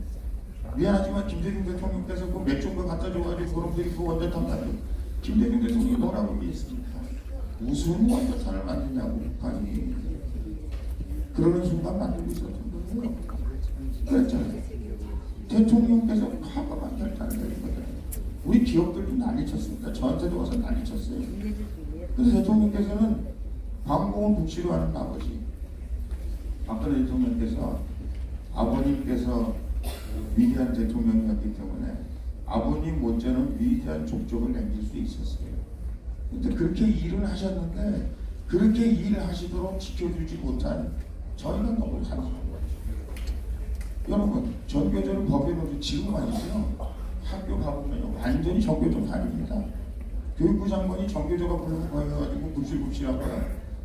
미안하지만 김대중 대통령께서 그 맥주가 갖다 줘가지고 그놈들이 그 원자탄 만들고 김대중 대통령이 뭐라고 얘기했습니까? 무슨 원자탄을 만드냐고 북한이 그러는 순간 만들고 있었던 거예요. 그랬잖아요. 대통령께서 과감한 결단을 내린 거잖아요. 우리 기업들도 난리쳤습니다. 저한테도 와서 난리쳤어요. 그래서 대통령께서는 광공을 북시로 하는 나머지 박근혜 대통령께서 아버님께서 위대한 대통령이었기 때문에 아버님 못지않은 위대한 족적을 남길 수 있었어요. 근데 그렇게 일을 하셨는데 그렇게 일을 하시도록 지켜주지 못한 저희가 너무 상심한 거죠. 여러분 전교조는 법에 놓고 지금 말이죠. 학교 가보면 완전히 전교조 아닙니다. 교육부 장관이 전교조가 부르는 거 해가지고 굽실굽실하고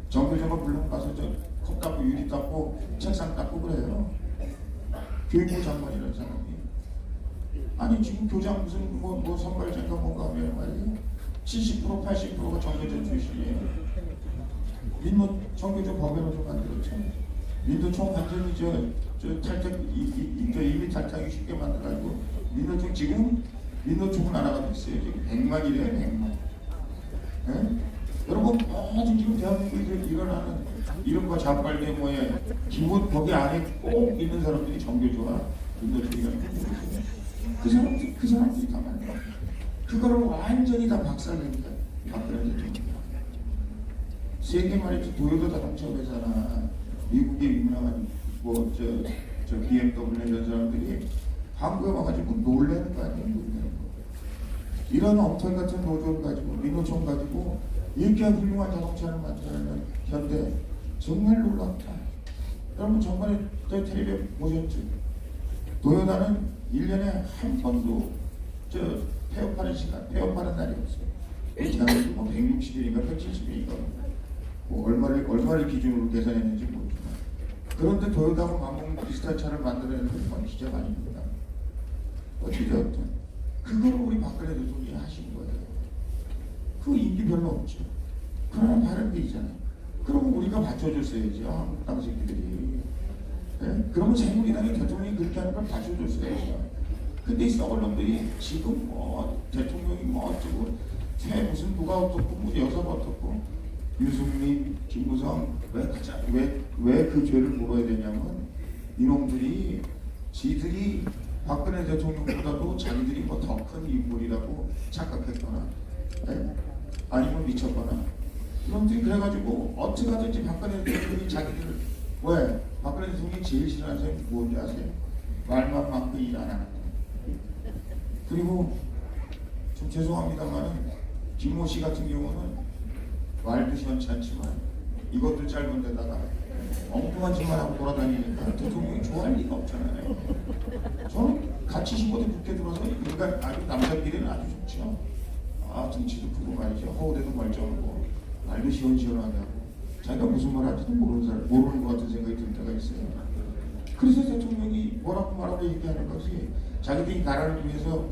전교조가 부르는 가서 컵 닦고 유리 닦고 책상 닦고 그래요. 교육부 장관이라는 사람이. 아니 지금 교장 무슨 뭐 선발전가 뭔가 하면 말이에요. 70% 80%가 전교조 출신이에요. 민노 전교조 법에로 좀 만들었죠. 민노총 완전히 탈퇴 이미 탈퇴하기 쉽게 만들어가지고 민노총 지금 민노총은 하나가 됐어요. 지금 100만이래요 100만. 네? 여러분 모든 지금 대한민국에 일어나는 이른바 좌빨대모의 기본 거기 안에 꼭 있는 사람들이 정교조와 민노총이라는 거예요. 그 사람들이 다 만들어. 그거를 완전히 다 박살냅니다. 박근혜 대통령. 세계 말이지 도요타 자동차 회사나 미국의 유명한 저 BMW 이런 사람들이 한국에 와가지고 놀래는 거 아니에요? 놀래는 거. 이런 엉터리 같은 노조를 가지고 민노총 가지고 이렇게 훌륭한 자동차를 만드는 현대 정말 놀랍다. 여러분 정말 텔레비전 보셨죠? 도요타는 1년에 한 번도 폐업하는 날이 없어요. 대한민국 뭐 160일인가 170일인가 뭐 얼마를 기준으로 계산했는지 모르지만 그런데 도요타하고 만공 비슷한 차를 만들어내는 건 기적 아닙니다. 어찌되었든 그거를 우리 박근혜 대통령이 하신 거예요. 그 인기 별로 없죠. 그러나 다른 게 있잖아요. 그러면 우리가 받쳐줬어야지. 한국 땅 새끼들이. 네? 그러면 새누리당의 대통령이 그렇게 하는 걸 받쳐줬어야죠. 근데 이 썩을 놈들이 지금 대통령이 어쩌고 새 무슨 누가 어떻고 뭐 여사가 어떻고 유승민, 김무성 왜 그 죄를 물어야 되냐면 이놈들이 지들이 박근혜 대통령보다도 자기들이 뭐 더 큰 인물이라고 착각했거나 아니면 미쳤거나 이놈들이 그래가지고 어떻게 하든지 박근혜 대통령이 자기들을 왜? 박근혜 대통령이 제일 싫어하는 사람이 뭔지 아세요? 말만 많고 일 안 하는 거. 그리고 좀 죄송합니다만 김모 씨 같은 경우는 말도 시원치 않지만 이것도 짧은 데다가 엉뚱한 짓만 하고 돌아다니니까 대통령이 좋아할 리가 없잖아요. 저는 같이 신고대 국회 들어서 인간 아주 남자끼리는 아주 좋죠. 아 등치도 크고 말이죠. 허우대도 멀쩡하고 말도 시원시원하게 하고 자기가 무슨 말 할지도 모르는 것 같은 생각이 들 때가 있어요. 그래서 대통령이 뭐라고 말하고 얘기하는 것이 자기들이 나라를 위해서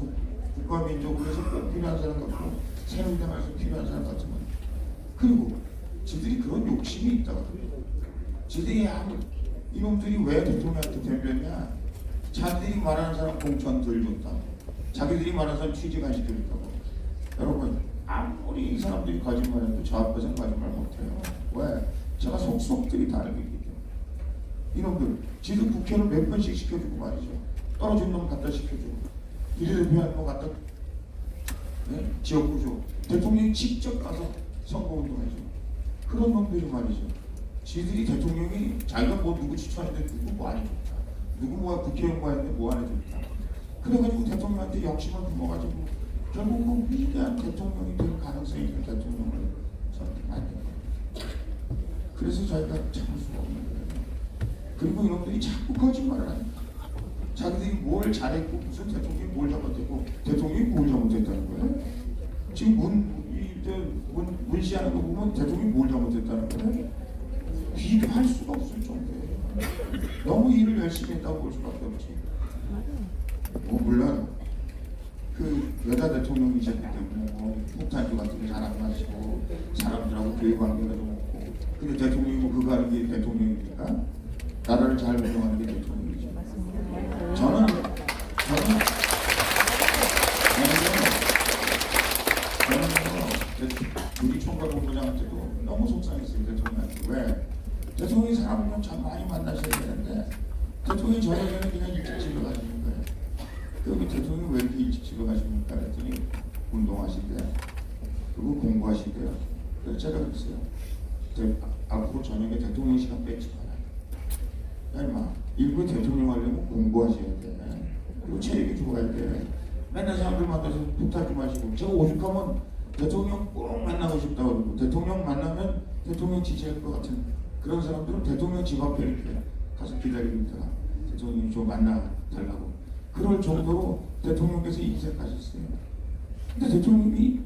국가 민족을 위해서 꼭 필요한 사람 같고 새누리당에서 필요한 사람 같지만 그리고 지들이 그런 욕심이 있다고 그래요. 지들이 이놈들이 왜 대통령한테 덤볐냐? 자기들이 말하는 사람 공천 덜 줬다고 자기들이 말하는 사람 취직 안 시켜줬다고. 여러분 아무리 이 사람들이 거짓말해도 저 앞에서는 거짓말 못해요. 왜? 제가 속속들이 다 알고 있기 때문에. 이놈들 지들 국회를 몇 번씩 시켜주고 말이죠. 떨어진 놈 갖다 시켜주고 비례대표한 놈 갖다 네? 지역구조 대통령이 직접 가서 선거운동해줘. 그런 놈들이 말이죠. 지들이 대통령이 자기가 뭐 누구 추천했는데 누구 뭐 안 해줬다. 누구 뭐 국회의원 뭐 했는데 뭐 안 해줬다. 그래가지고 대통령한테 욕심을 품어가지고 결국 그 위대한 대통령이 될 가능성이 있는 대통령을 만든 거예요. 그래서 자기가 참을 수가 없는 거예요. 그리고 이놈들이 자꾸 거짓말을 하니까 자기들이 뭘 잘했고 무슨 대통령이 뭘 잘못했고 대통령이 뭘 잘못했다는 거예요. 지금 문시하는 거 보면 대통령이 뭘 잘못했다는 거예요. 비교할 수가 없을 정도예요. 너무 일을 열심히 했다고 볼 수밖에 없지. 물론 그 여자 대통령이셨기 때문에 폭탄주 같은 거 잘 안 마시고 사람들하고 교육관계가 좀 없고 근데 대통령이 뭐 그거 하는 게 대통령이니까 나라를 잘 운영하는 게 대통령이죠. 저는 우리 총괄본부장한테도 너무 속상했어요. 대통령한테. 왜? 대통령이 사람을 참 많이 만나셔야 되는데 대통령이 저녁에는 그냥 일찍 집에 가시는 거예요. 그리고 대통령이 왜 이렇게 일찍 집에 가십니까? 그랬더니 운동하신대요. 그리고 공부하신대요. 그래서 제가 그랬어요. 앞으로 저녁에 대통령 시간 뺏지 마라. 야 임마, 일부 대통령 하려면 공부하셔야 돼. 그리고 체력이 좋아야 돼. 맨날 사람들 만나서 부탁 좀 하시고 제가 오죽하면 대통령 꼭 만나고 싶다고 그러고 대통령 만나면 대통령 지지할 것 같은 그런 사람들은 대통령 집 앞에 이렇게 가서 기다리고 있다가 대통령이 좀 만나달라고 그럴 정도로 대통령께서 인색하셨어요. 근데 대통령이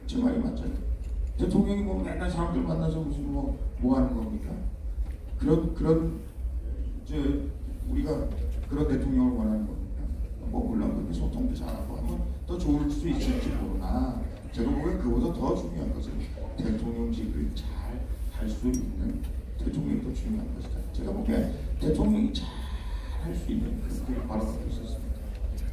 제 말이 맞잖아요. 대통령이 뭐 맨날 사람들 만나서 무슨 뭐 하는 겁니까? 그런 우리가 그런 대통령을 원하는 겁니까? 뭐 물론 그렇게 소통도 잘하고 하면 더 좋을 수 있을지 모르나 제가 보기엔 그보다 더 중요한 것은 대통령직을 잘 할 수 있는 대통령이 더 중요한 것이다. 제가 보기엔 대통령이 잘 할 수 있는 그걸 바라보고 있었습니다.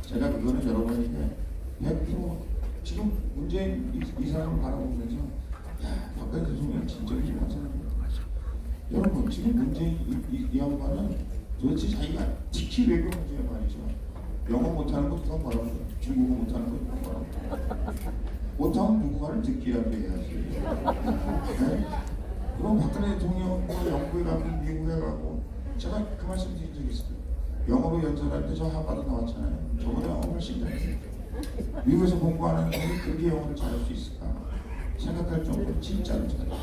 제가 그거는 여러분에게 100% 지금 문재인 이 사람을 바라보면서 야 박근혜 대통령은 진짜 훌륭한 사람이다. 여러분 지금 문재인 이 양반은 도대체 자기가 특히 외교 문제에 말이죠. 영어 못하는 거 누가 뭐라고 중국어 못하는 거 누가 뭐라고 못하면 누군가를 듣기라도 해야지. 네? 그럼 박근혜 대통령 영국에 가고 미국에 가고 제가 그 말씀 드린 적이 있어요. 영어로 연설할 때 저 하버드 나왔잖아요. 저보다 영어 훨씬 잘했어요. 미국에서 공부하는 놈이 그렇게 영어를 잘할 수 있을까 생각할 정도로 진짜로 잘해요.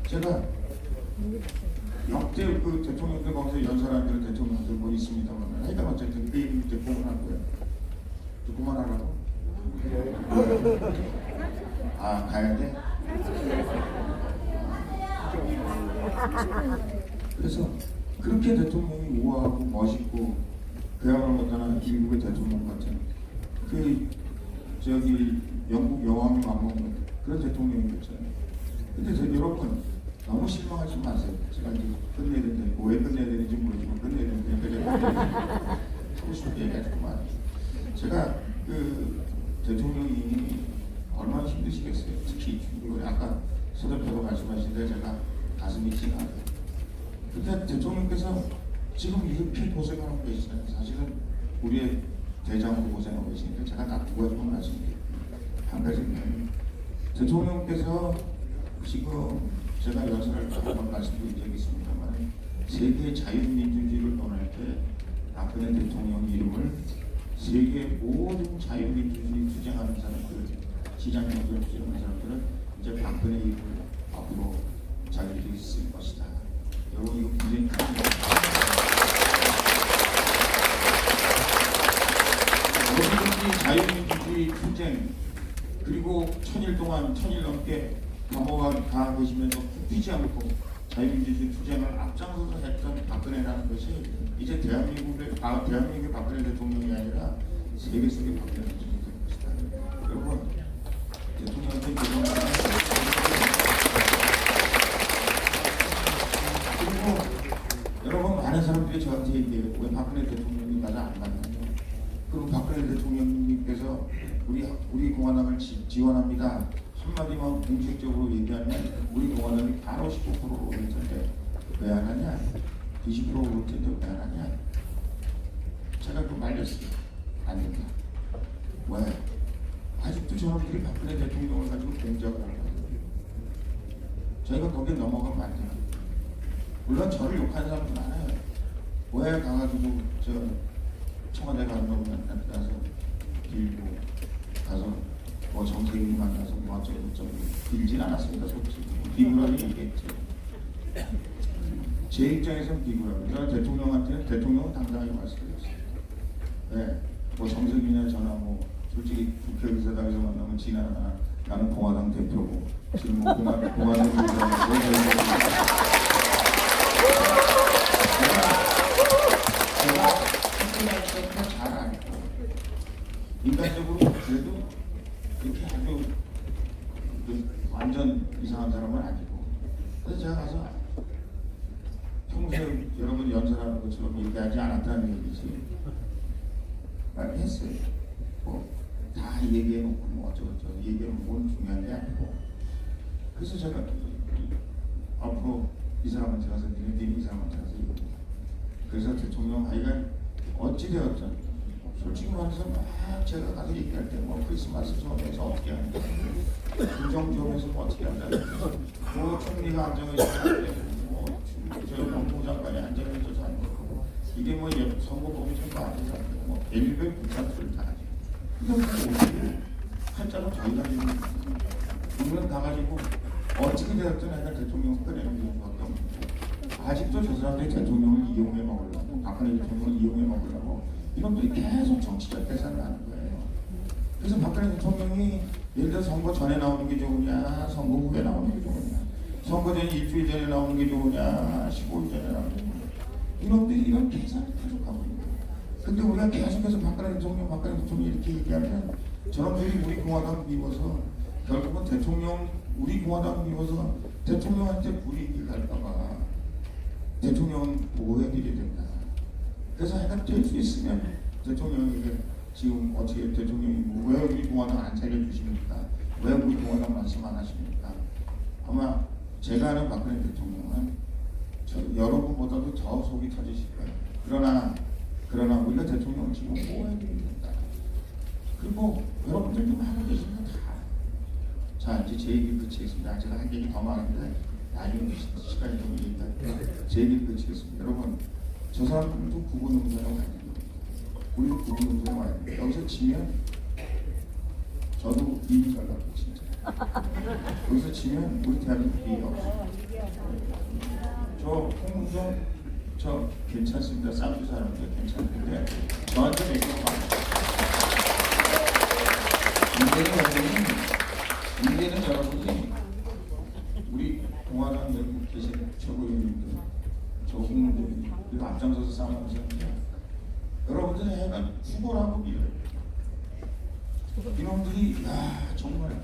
제가 역대 그 대통령들 거기서 연설하는 대통령들 뭐 있습니다만 하여간 어쨌든 그 얘기 이제 그만하고요. 그만하라고? 아 가야 돼? 그래서 그렇게 대통령이 우아하고 멋있고 그야말로 못하는 미국의 대통령 같은 그 영국 여왕이 맘먹는 그런 대통령이었잖아요. 근데 여러분 너무 실망하지 마세요. 제가 이제 끝내야 되는데 왜 끝내야 되는지 모르지만 끝내야 되는데 하고 싶은 얘기가 정말 제가 그 대통령이 얼마나 힘드시겠어요. 특히 아까 서대표도 말씀하신데 제가 가슴이 찡하네요. 근데 대통령께서 지금 이렇게 고생하고 계시잖아요. 사실은 우리의 대장으로 고생하고 계시니까 제가 딱 두 가지만 말씀드릴게요. 한 가지는 대통령께서 지금 제가 연설할 때 한번 말씀드린 적이 있습니다만 세계 자유민주주의를 논할 때 박근혜 대통령 이름을 세계 모든 자유민주주의 투쟁하는 사람들, 시장민주주의 투쟁하는 사람들은 이제 박근혜 이후 앞으로 자기들이 있을 것이다. 여러분 이거 굉장히 큰 어디든지 자유민주주의 투쟁 그리고 1000일 동안 1000일 넘게 감옥에 가 계시면서 굽히지 않고 자유민주주의 투쟁을 앞장서서 했던 박근혜라는 것이 이제 대한민국의 박근혜 대통령이 아니라 세계 속의 박근혜 대통령이 될 것이다. 여러분 대통령한테 그리고 여러분 많은 사람들이 저한테 얘기해요. 왜 박근혜 대통령이 나를 안 만나냐. 그럼 박근혜 대통령님께서 우리 공화당을 지원합니다. 한마디만 공식적으로 얘기하면 우리 공화당이 바로 15% 오를 텐데 왜 안 하냐? 20% 오를 텐데 왜 안 하냐? 제가 그 말렸어요. 안 된다. 왜? 아직도 저놈들이 박근혜 대통령을 가지고 경쟁을 하는 거예요. 저희가 거기에 넘어가면 안 돼요. 물론 저를 욕하는 사람도 많아요. 왜 가가지고 저 청와대 가는 거 만나서 빌고 가서 뭐 정세균 만나서 뭐 어쩌고 빌진 않았습니다. 솔직히 비굴하게 얘기했죠. 제 입장에서는 비굴하고 저는 대통령한테는 대통령은 당당하게 말씀드렸어요. 네, 뭐 정세균이나 저나 뭐 솔직히 국회의사당에서 만나면 지나나 나는 공화당 대표고 지금 뭐 공화당 제가 잘 알고 인간적으로 그래도 이렇게 아주 완전 이상한 사람은 아니고 그래서 제가 가서 평소에 여러분 연설하는 것처럼 얘기하지 않았다는 얘기지 많이 했어요. 뭐 다 얘기해놓고 뭐 어쩌고저쩌고 얘기하면 뭔 중요한 게 아니고 그래서 제가 앞으로 이 사람한테 가서 니네 이 사람한테 가서 얘기해요. 그래서 대통령 아이가 어찌되었든 솔직히 말해서 막 제가 가서 얘기할 때 뭐 크리스마스 존에서 어떻게 하는지 구정존에서 뭐 어떻게 한다는 뭐 총리가 안정해져서 안 되고 뭐저 법무장관이 안정해져서 안 되고 이게 뭐 선거법이 전부 안 돼서 안 되고 뭐 일별 불찰소를 다 하죠. 이건 뭐 한자로 저희가 지금 국면 가가지고 어떻게 되었든 내가 대통령 꺼내는 게 좋았던 거고 아직도 저 사람들이 대통령을 이용해 먹으려고 박근혜 대통령을 이용해 먹으려고 이놈들이 계속 정치적 계산을 하는 거예요. 그래서 박근혜 대통령이 예를 들어 선거 전에 나오는 게 좋으냐 선거 후에 나오는 게 좋으냐 선거 전 일주일 전에 나오는 게 좋으냐 15일 전에 나오는 게 좋으냐 이놈들이 이런 계산을 계속 하고 있는 거예요. 근데 우리가 계속해서 박근혜 대통령 이렇게 얘기하면 저놈들이 우리 공화당 미워서 결국은 우리 공화당 미워서 대통령한테 불이익이 갈까봐 대통령은 보호해드려야 된다. 그래서 하여간 될 수 있으면 대통령에게 지금 어떻게 대통령이 왜 우리 공화당 안 살려주십니까? 왜 우리 공화당 말씀 안 하십니까? 아마 제가 아는 박근혜 대통령은 여러분보다도 더 속이 터지실 거예요. 그러나 우리가 대통령을 지금 보호해드려야 된다. 그리고 여러분들도 하고 계시면 다. 자 이제 제 얘기를 그치겠습니다. 제가 한 얘기 더 많은데 나중에 시간이 좀 얘기할게요. 제 얘기를 그치겠습니다. 여러분 저 사람들도 구분응선하고 와야 돼요. 우리도 구분응선하고 와야 돼요. 여기서 지면 저도 이익 살라고 진짜. 여기서 지면 우리 대한민국 이익 없어요. 저 홍문종 저 괜찮습니다. 쌍주 사람들 괜찮은데 저한테 얘기가 많아요. 문제는 여러분이 우리 공화당 내국 계신 최고위원님들 저 홍문종님 그리고 앞장서서 싸우면서 여러분들이 해가 후보라고 밀어요. 이놈들이 정말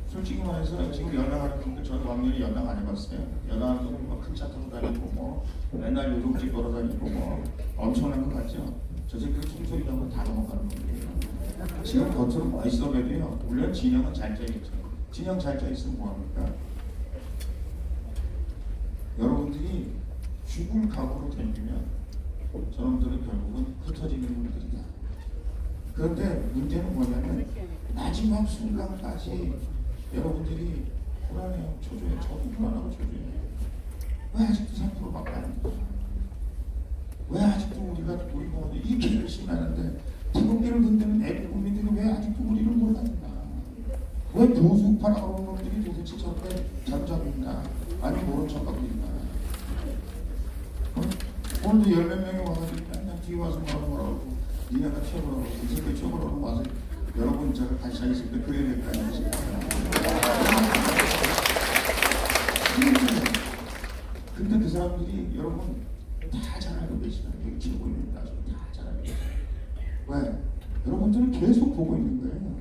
솔직히 말해서 지금 연락하는 분들 저는 왕년에 연락 안 해봤어요. 연락하는 분들 뭐 큰 차 타고 다니고 뭐 맨날 요동집 걸어 다니고 뭐 엄청난 거 같죠? 저 새끼들 총소리 나면 다 넘어가는 분들이에요. 지금 겉으로 멋있어 보여도요. 물론 진영은 잘 짜있죠. 진영 잘 짜있으면 뭐합니까? 여러분들이 죽을 각오로 덤비면 저놈들은 결국은 흩어지는 분들이다. 그런데 문제는 뭐냐면 마지막 순간까지 여러분들이 불안해요. 초조해요. 저도 불안하고 초조해요. 왜 아직도 3%밖에 안 돼요? 왜 아직도 우리 공화당 이렇게 열심히 하는데 태극기를 흔드는 애국 국민들이 왜 아직도 우리를 모르겠나? 왜 보수파라고 그러는 놈들이 도대체 도대체 저렇게 잠자고 있나? 아니 모른 척하고 있나? 오늘도 열몇 명이 와가지고 맨날 뒤에 와서 뭐라고 니네가 최고라고 이 새끼 최고라고 와서 여러분 제가 다시 하겠을 때 그래야 될 거 아니겠습니까? 근데 그 사람들이 여러분 다 잘 알고 계시다. 여기 최고입니다. 다 잘 알고 계시다. 왜? 여러분들은 계속 보고 있는 거예요.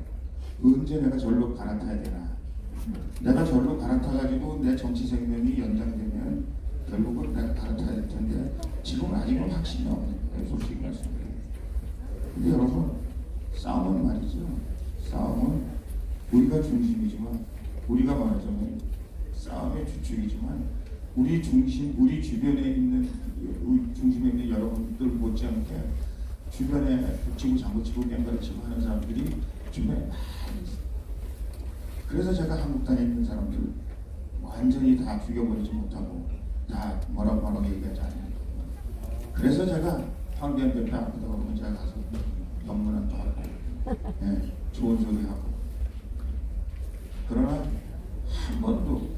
언제 내가 절로 갈아타야 되나? 내가 절로 갈아타가지고 내 정치 생명이 연장되면 결국은 내가 갈아타야 될 텐데 지금은 아직은 확신이 없는 거예요. 솔직히 말씀드려요. 근데 여러분 싸움은 말이죠. 싸움은 우리가 중심이지만 우리가 말하자면 싸움의 주축이지만 우리 중심, 우리 주변에 있는 우리 중심에 있는 여러분들 못지않게 주변에 붙이고 장구치고 깽가리치고 하는 사람들이 주변에 많이 있어요. 그래서 제가 한국당에 있는 사람들 완전히 다 죽여버리지 못하고 다 뭐라고 얘기하지 않아요. 그래서 제가 황교안 대표 아프다고 그러면 제가 가서 영문한도 하고 좋은 소리 하고 그러나 한 번도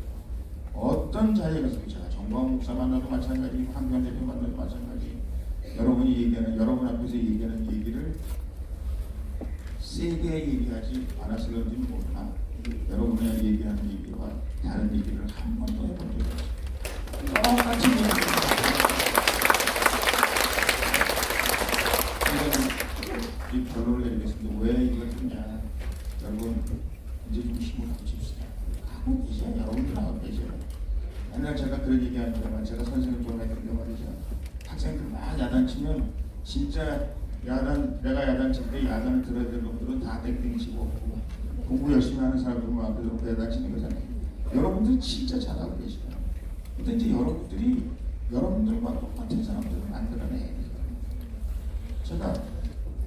어떤 자리에 가서 제가 정광훈 목사 만나도 마찬가지 황교안 대표 만나도 마찬가지 여러분이 얘기하는 여러분 앞에서 얘기하는 얘기를 세게 얘기하지 않아서 그런지 몰라 여러분이 얘기하는 얘기와 다른 얘기를 한 번도 해본 적이 없어요. 똑같이 이 결론을 내리겠습니다. 왜 이걸 듣냐 여러분 이제 좀 힘을 합칩시다. 하고 계세요. 여러분들 하고 계세요. 맨날 제가 그런 얘기하니까 제가 선생님 좀 했는데 말이죠. 학생들 막 야단치면 진짜 내가 야단칠 때 야단을 들어야 될 놈들은 다 땡땡치고 공부 열심히 하는 사람들은 앞에 놓고 야단치는 거잖아요. 여러분들이 진짜 잘하고 계시죠. 근데 이제 여러분들과 똑같은 사람들을 만들어내야 돼요. 제가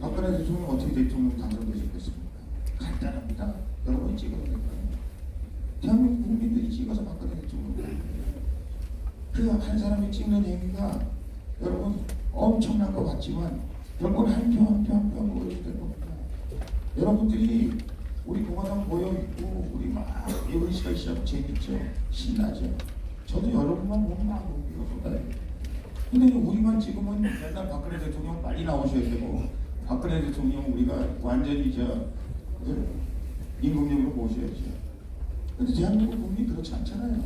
박근혜 대통령 어떻게 대통령 당선되셨겠습니까? 간단합니다. 여러분이 찍어도 될 거예요. 대한민국 국민들이 찍어서 박근혜 대통령 그 한 사람이 찍는 행위가 여러분 엄청난 것 같지만 결국은 한 표 한 표 한 표 모여야 되는 겁니다. 여러분들이 우리 공화당 모여있고 우리 막 예원 씨가 시작 재밌죠? 신나죠? 저도 여러분만 보면 막 웃겨요. 근데 우리만 찍으면 맨날 박근혜 대통령 빨리 나오셔야 되고 박근혜 대통령 우리가 완전히 임금님으로 모셔야죠. 근데 대한민국 국민이 그렇지 않잖아요.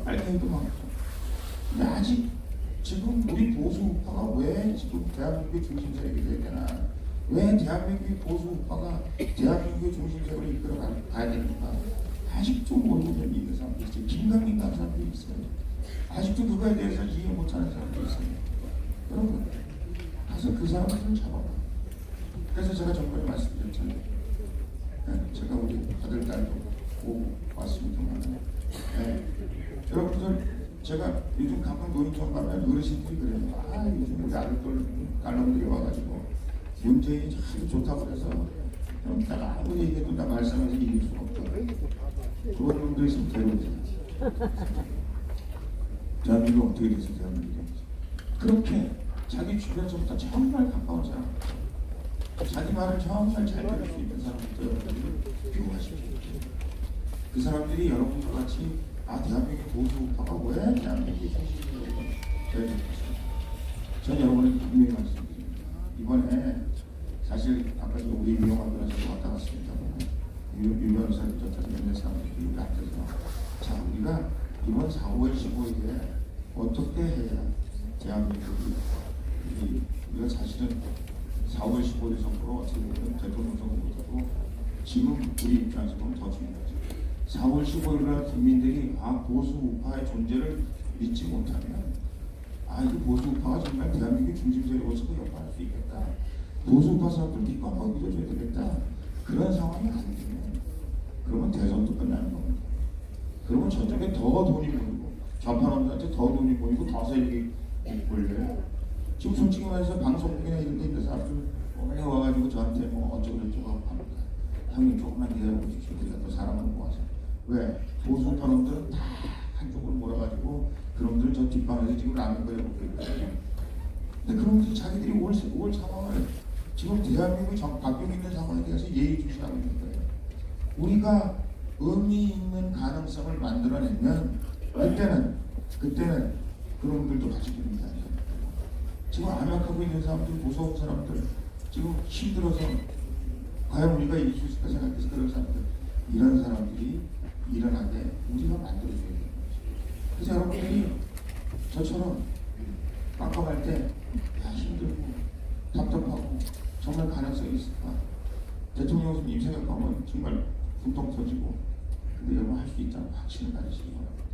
빨갱이도 많고. 근데 아직 지금 우리 보수 우파가 왜 지금 대한민국의 중심세력이 돼야 되나? 왜 대한민국의 보수 우파가 대한민국의 중심세력을 이끌어 가야 됩니까? 아직도 모르는 있는 사람도 있어요. 김강민 같은 사람도 있어요. 아직도 그거에 대해서 이해 못하는 사람도 있어요. 여러분, 가서 그 사람들을 잡아봐. 그래서 제가 전번에 말씀드렸잖아요. 제가 우리 아들, 딸도 보고 왔습니다만 여러분들 제가 요즘 가끔 노인정 가면 어르신들이 그래요. 요즘 우리 아들들 딸놈들이 와가지고 문재인이 참 좋다고 그래서 내가 아무리 얘기해도 나 말씀해서 이길 수가 없다. 그런 놈들이 있으면 데려오세요. 대한민국 어떻게 됐어요? 대한민국 그렇게 자기 주변서부터 정말 가까운 사람 자기 말을 정말 잘 들을 수 있는 사람부터 여러분들이 교화시켜요. 그 사람들이 여러분과 같이 대한민국 보수 우파가 왜 대한민국이 중심이라고 해야 될것인가. 전 여러분에게 분명히 말씀드립니다. 이번에 사실 아까 우리 유명한 변호사도 왔다 갔습니다만 유명사도 저쪽에 몇몇 사람들이 우리 앞에서 자 우리가 이번 4월 15일에 어떻게 해야 대한민국이 우리가 사실은 4월 15일 선거로 어떻게 보면 대통령 선거 못하고 지금 우리 입장에서 보면 더 중요하죠. 4월 15일날 국민들이 보수 우파의 존재를 믿지 못하면 이 보수 우파가 정말 대한민국 중심 세력으로서 역할할 수 있겠다. 보수 우파 사람들 믿고 한번 믿어줘야 되겠다. 그런 상황이 안 되면 그러면 대선도 끝나는 겁니다. 그러면 저쪽에 더 돈이 모이고 좌파놈들한테 더 돈이 모이고 더 세력이 몰려요. 지금 솔직히 말해서 방송국이나 이런 데 있는 사람들 오늘 와가지고 저한테 뭐 어쩌고저쩌고 하고 합니다. 형님 조금만 기다려보십시오. 우리가 또 사람을 모아서. 왜? 보수파 놈들은 다 한쪽으로 몰아가지고 그놈들은 저 뒷방에서 지금 라면 끓여먹고 있거든요. 근데 그놈들이 자기들이 올 상황을 지금 대한민국이 바뀌고 있는 상황에 대해서 예의주시하고 있는 거예요. 우리가 의미 있는 가능성을 만들어내면 그때는 그런 분들도 같이 됩니다. 지금 암약하고 있는 사람들, 무서운 사람들, 지금 힘들어서 과연 우리가 이길 수 있을까 생각해서 그런 사람들, 이런 사람들이 일어나게 우리가 만들어줘야 돼요. 그래서 여러분들이 저처럼 깜깜할 때 힘들고 답답하고 정말 가능성이 있을까? 대통령 선생님 생각하면 정말 분통 터지고, 근데 여러분 할 수 있다는 확신을 가지시기 바랍니다.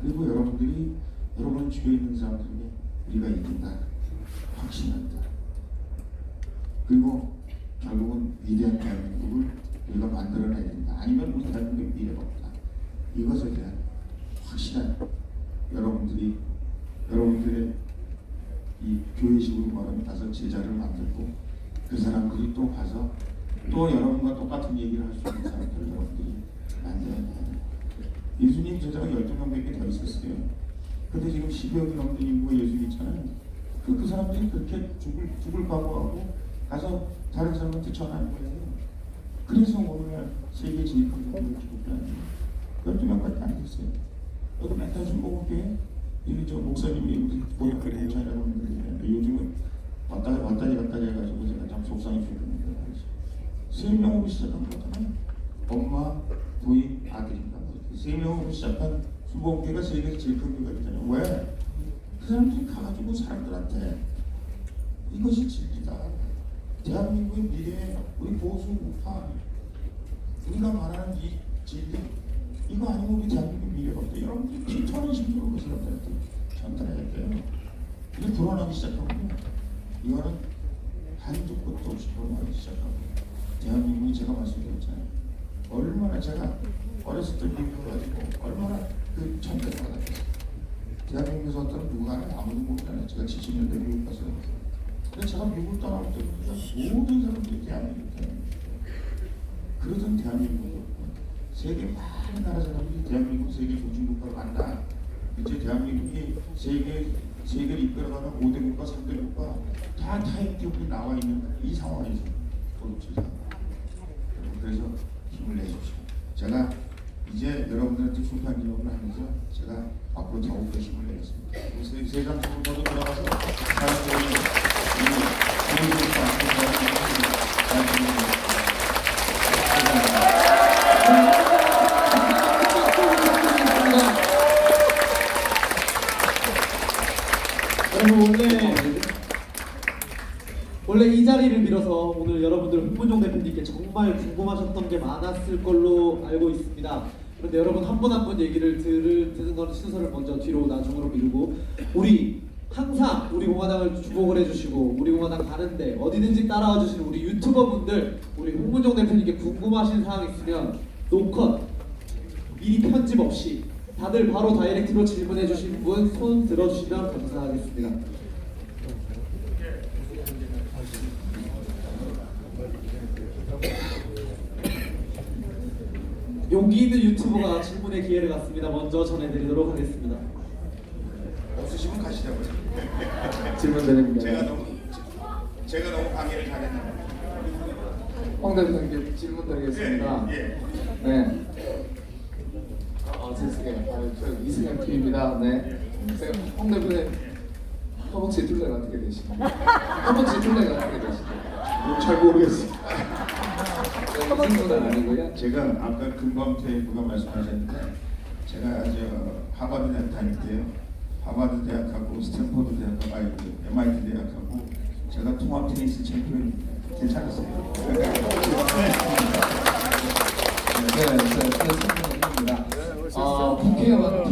그리고 여러분들이 여러분 주변에 있는 사람들에게 우리가 이긴다 확신한다. 그리고 결국은 위대한 대한민국을 우리가 만들어내야 된다. 아니면 우리 대한민국의 미래가 없다. 이것에 대한 확실한 여러분들의 이 교회식으로 말하면 가서 제자를 만들고 그 사람들이 또 가서 또 여러분과 똑같은 얘기를 할 수 있는 사람들을 여러분들이 만들어야 돼요. 예수님 제자가 12명밖에 더 있었어요. 근데 지금 10여 개 넘는 인구의 예수님 있잖아요. 그 사람들이 그렇게 죽을 각오하고 가서 다른 사람한테 전하는 거예요. 그래서 오늘날 세계 진입한 기독교 아니에요. 12명밖에 안 됐어요. 여기 맨날 순복음교회 여기 저 목사님이 목사라고 하는데 요즘은 왔다리 갔다리 해가지고 제가 참 속상해 죽겠는데 3명으로 시작한 거잖아요. 엄마, 부인, 아들인가 3명으로 시작한 순복음교회가 세계에서 제일 큰 교회가 있잖아요. 왜? 그 사람들이 가가지고 사람들한테 이것이 진리다. 대한민국의 미래, 우리 보수 우파, 우리가 말하는 이 진리, 이거 아니면 우리 대한민국 미래가 없다. 여러분들이 피터는 심정으로 그 사람들한테 전달해야 돼요. 이게 불어나기 시작하면 이거는 한두 끝도 없이 불어나기 시작하고 대한민국이 제가 말씀드렸잖아요. 얼마나 제가 어렸을 때 미국을 가지고 얼마나 그 천대가 받았어요. 대한민국에서 어떤 누가 아무도 모르잖아요. 제가 70년대 미국 가서 근데 제가 미국을 떠나올 때부터 모든 사람들이 대한민국 그러던 대한민국을 세계 많은 나라 사람들이 대한민국 세계 조중국가로 간다. 이제 대한민국이 세계를 이끌어가는 5대 국가, 3대 국가 다 타협기업이 나와 있는 이 상황에서 도둑질을 그래서 힘을 내십시오. 제가 이제 여러분들한테 출판 기록을 하면서 제가 앞으로 더욱더 힘을 내겠습니다. 세상 속으로 돌아가서 사람들이 여러분 원래 이 자리를 빌어서 오늘 여러분들 홍문종 대표님께 정말 궁금하셨던 게 많았을 걸로 알고 있습니다. 그런데 여러분 한 분 한 분 얘기를 듣는 거는 순서를 먼저 뒤로 나중으로 미루고 우리 항상 우리 공화당을 주목을 해주시고 우리 공화당 가는데 어디든지 따라와 주시는 우리 유튜버분들 우리 홍문종 대표님께 궁금하신 사항 있으면 노컷 미리 편집 없이 다들 바로 다이렉트로 질문해 주신 분 손 들어주시면 감사하겠습니다. 용기 있는 유튜버가 질문의 기회를 갖습니다. 먼저 전해드리도록 하겠습니다. 없으시면 가시자고요. 질문 드립니다. 제가 너무 강의를 잘했나요? 황 대표님께 질문 드리겠습니다. 예. 네. 죄송해요. 저 이승현 TV입니다. 네. 황 대표님 허벅지 둘레가 어떻게 되시나요? 허벅지 둘레가 어떻게 되시나요? 잘 모르겠습니다. 무슨 분은 아니고요. 제가 아까 금감태 부가 말씀하셨는데 제가 하버드 대학 다닐 때요. 하버드 대학하고 스탠포드 대학하고 MIT 대학하고 제가 통합 테니스 챔피언입니다. 괜찮았어요. 국회의원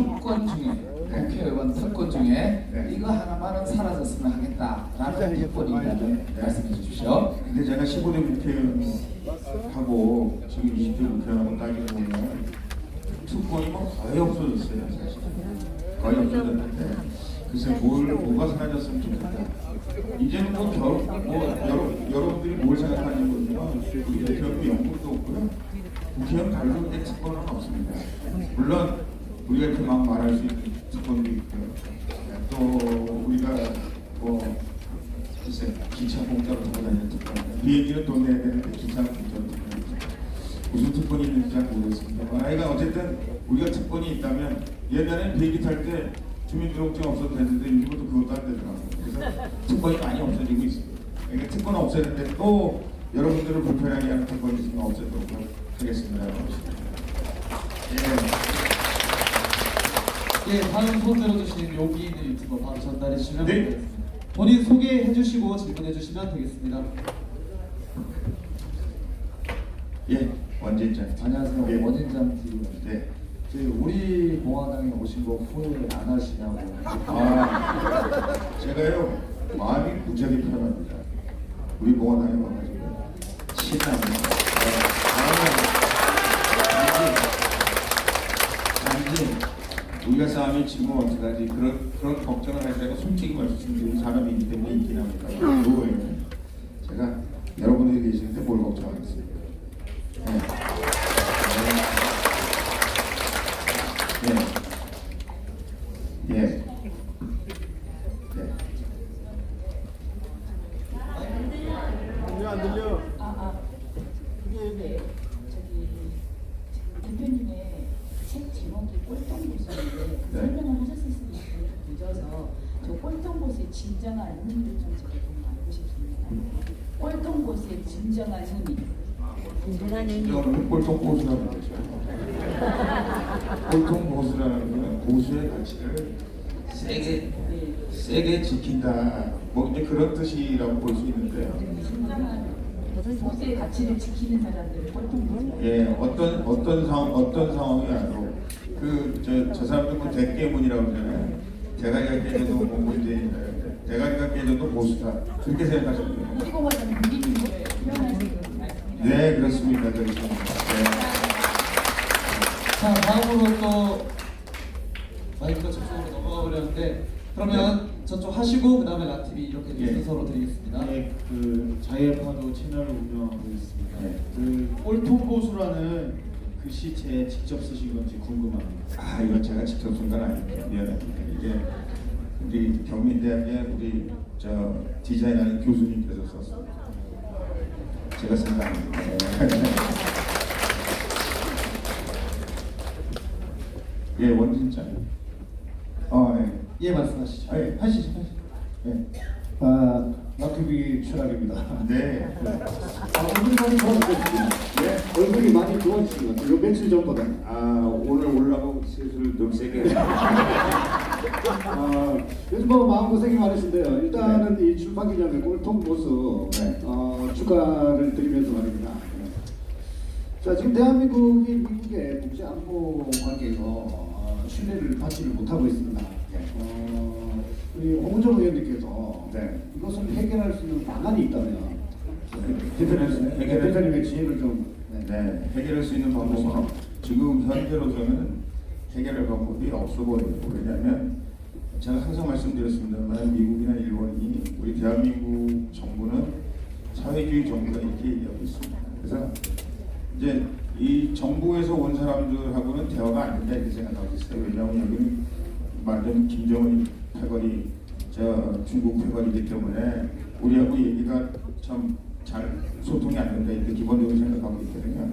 특권 중에 이거 하나만은 사라졌으면 하겠다라는 특권이 있다면 말씀해 주십시오. 근데 제가 15대 국회의원하고 지금 20대 국회의원하고 따지고 보면 특권이 거의 없어졌어요. 사실 거의 없어졌는데 글쎄 뭐가 사라졌으면 좋겠다. 이제는 여러분들이 뭘 생각하는 거냐면 우리 국회의원 연금도 없고요. 국회의원 관련된 특권은 없습니다. 물론 우리가 이렇게 막 말할 수 있는 특권도 있고요. 또 우리가 글쎄 기차 공짜로 타고 다니는 특권, 비행기는 돈 내야 되는데 기차는 공짜로 타고 다니는 특권. 무슨 특권이 있는지 잘 모르겠습니다. 하여간 어쨌든 우리가 특권이 있다면 옛날에는 비행기 탈 때 주민등록증 없어도 됐는데 요즘은 또 그것도 안 되더라고요. 그래서 특권이 많이 없어지고 있습니다. 그러니까 특권 없애는데 또 여러분들을 불편하게 하는 특권이 지금 없애도록 하겠습니다. 예, 다음 손 들어주신 여기 있는 유튜버 바로 전달해 주시면 네. 되겠습니다. 본인 소개해 주시고 질문해 주시면 되겠습니다. 예, 원진장. 안녕하세요. 예. 원인장 TV입니다. 네. 우리 봉화당에 오신 거 후회 안 하시냐고. 제가요 마음이 무지하게 편합니다. 우리 봉화당에 와가지고 신납니다. 단지 우리가 싸움이 지면 어떡하지 그런 걱정을 할 때가 솔직히 말씀드리면 사람이기 때문에 있긴 합니다. 그거예요. 제가 여러분들이 계시는데 뭘 걱정하겠습니까? 네. 예. 예. 네, 저기 대표님의 책 제목이 꼴통보수인데 네. 설명을 하셨을 때 늦어서 저 꼴통보수의 진정한 의미를 좀 제가 좀 알고 싶습니다. 꼴통보수의 진정한 의미. 이거는 꼴통보수라는 거죠. 꼴통보수라는 거는 보수의 가치를 세게 지킨다. 뭐 이제 그런 뜻이라고 볼 수 있는데요. 진정한 보수의 가치를 지키는 사람들을 꼴통보수. 예, 어떤 상황이 아니고 저 사람들 뭐 대깨문이라고 그러잖아요. 대가리가 깨져도 뭐 문재인이다. 대가리가 깨져도 보수다. 그렇게 생각하시면 돼요. 그리고 말하는 무기민주를 표현하시는 말씀이라고. 네, 그렇습니다. 그렇습니다. 네. 자, 다음으로 또 마이크가 저쪽으로 넘어가 버렸는데 그러면 저쪽 하시고 그 다음에 라티비 이렇게 예. 순서로 드리겠습니다. 네, 그 자유파도 채널을 운영하고 있습니다. 네. 그 꼴통보수라는 글씨 제 직접 쓰신 건지 궁금합니다. 아, 이건 제가 직접 쓴 건 아닙니다. 미안합니다. 이게 우리 경민대학의 우리 디자인하는 교수님께서 썼습니다. 제가 쓴 거 아닙니다. 예, 원진장. 네. 예, 말씀하시죠. 아, 예, 하시죠. 네. 라투비 최락입니다. 네. 얼굴이 많이 좋아졌습니다. 네, 얼굴이 많이 좋아지신 것 같아요. 요 며칠 전보다. 오늘 올라가고 세수를 좀 세게. 요즘 뭐 마음고생이 많으신데요. 일단은 이 출판 기념회 꼴통 보수 네. 축하를 드리면서 말입니다. 자, 지금 대한민국이 미국의 국제 안보 관계에서 신뢰를 받지를 못하고 있습니다. 우리 홍은정 의원님께서 네. 이것을 해결할 수 있는 방안이 있다면 해결할 대표님의 지혜를 좀 네, 해결할 수 있는 방법은 지금 현재로서는 해결할 방법이 없어 보여요. 왜냐하면 제가 항상 말씀드렸습니다만 미국이나 일본이 우리 대한민국 정부는 사회주의 정부다 이렇게 얘기하고 있습니다. 그래서 이제 이 정부에서 온 사람들하고는 대화가 안 된다 이렇게 생각하고 있어요. 왜냐하면 여기는 말하자면 김정은 패거리, 중국 패거리이기 때문에 우리하고 얘기가 참 잘 소통이 안 된다 이렇게 기본적으로 생각하고 있거든요.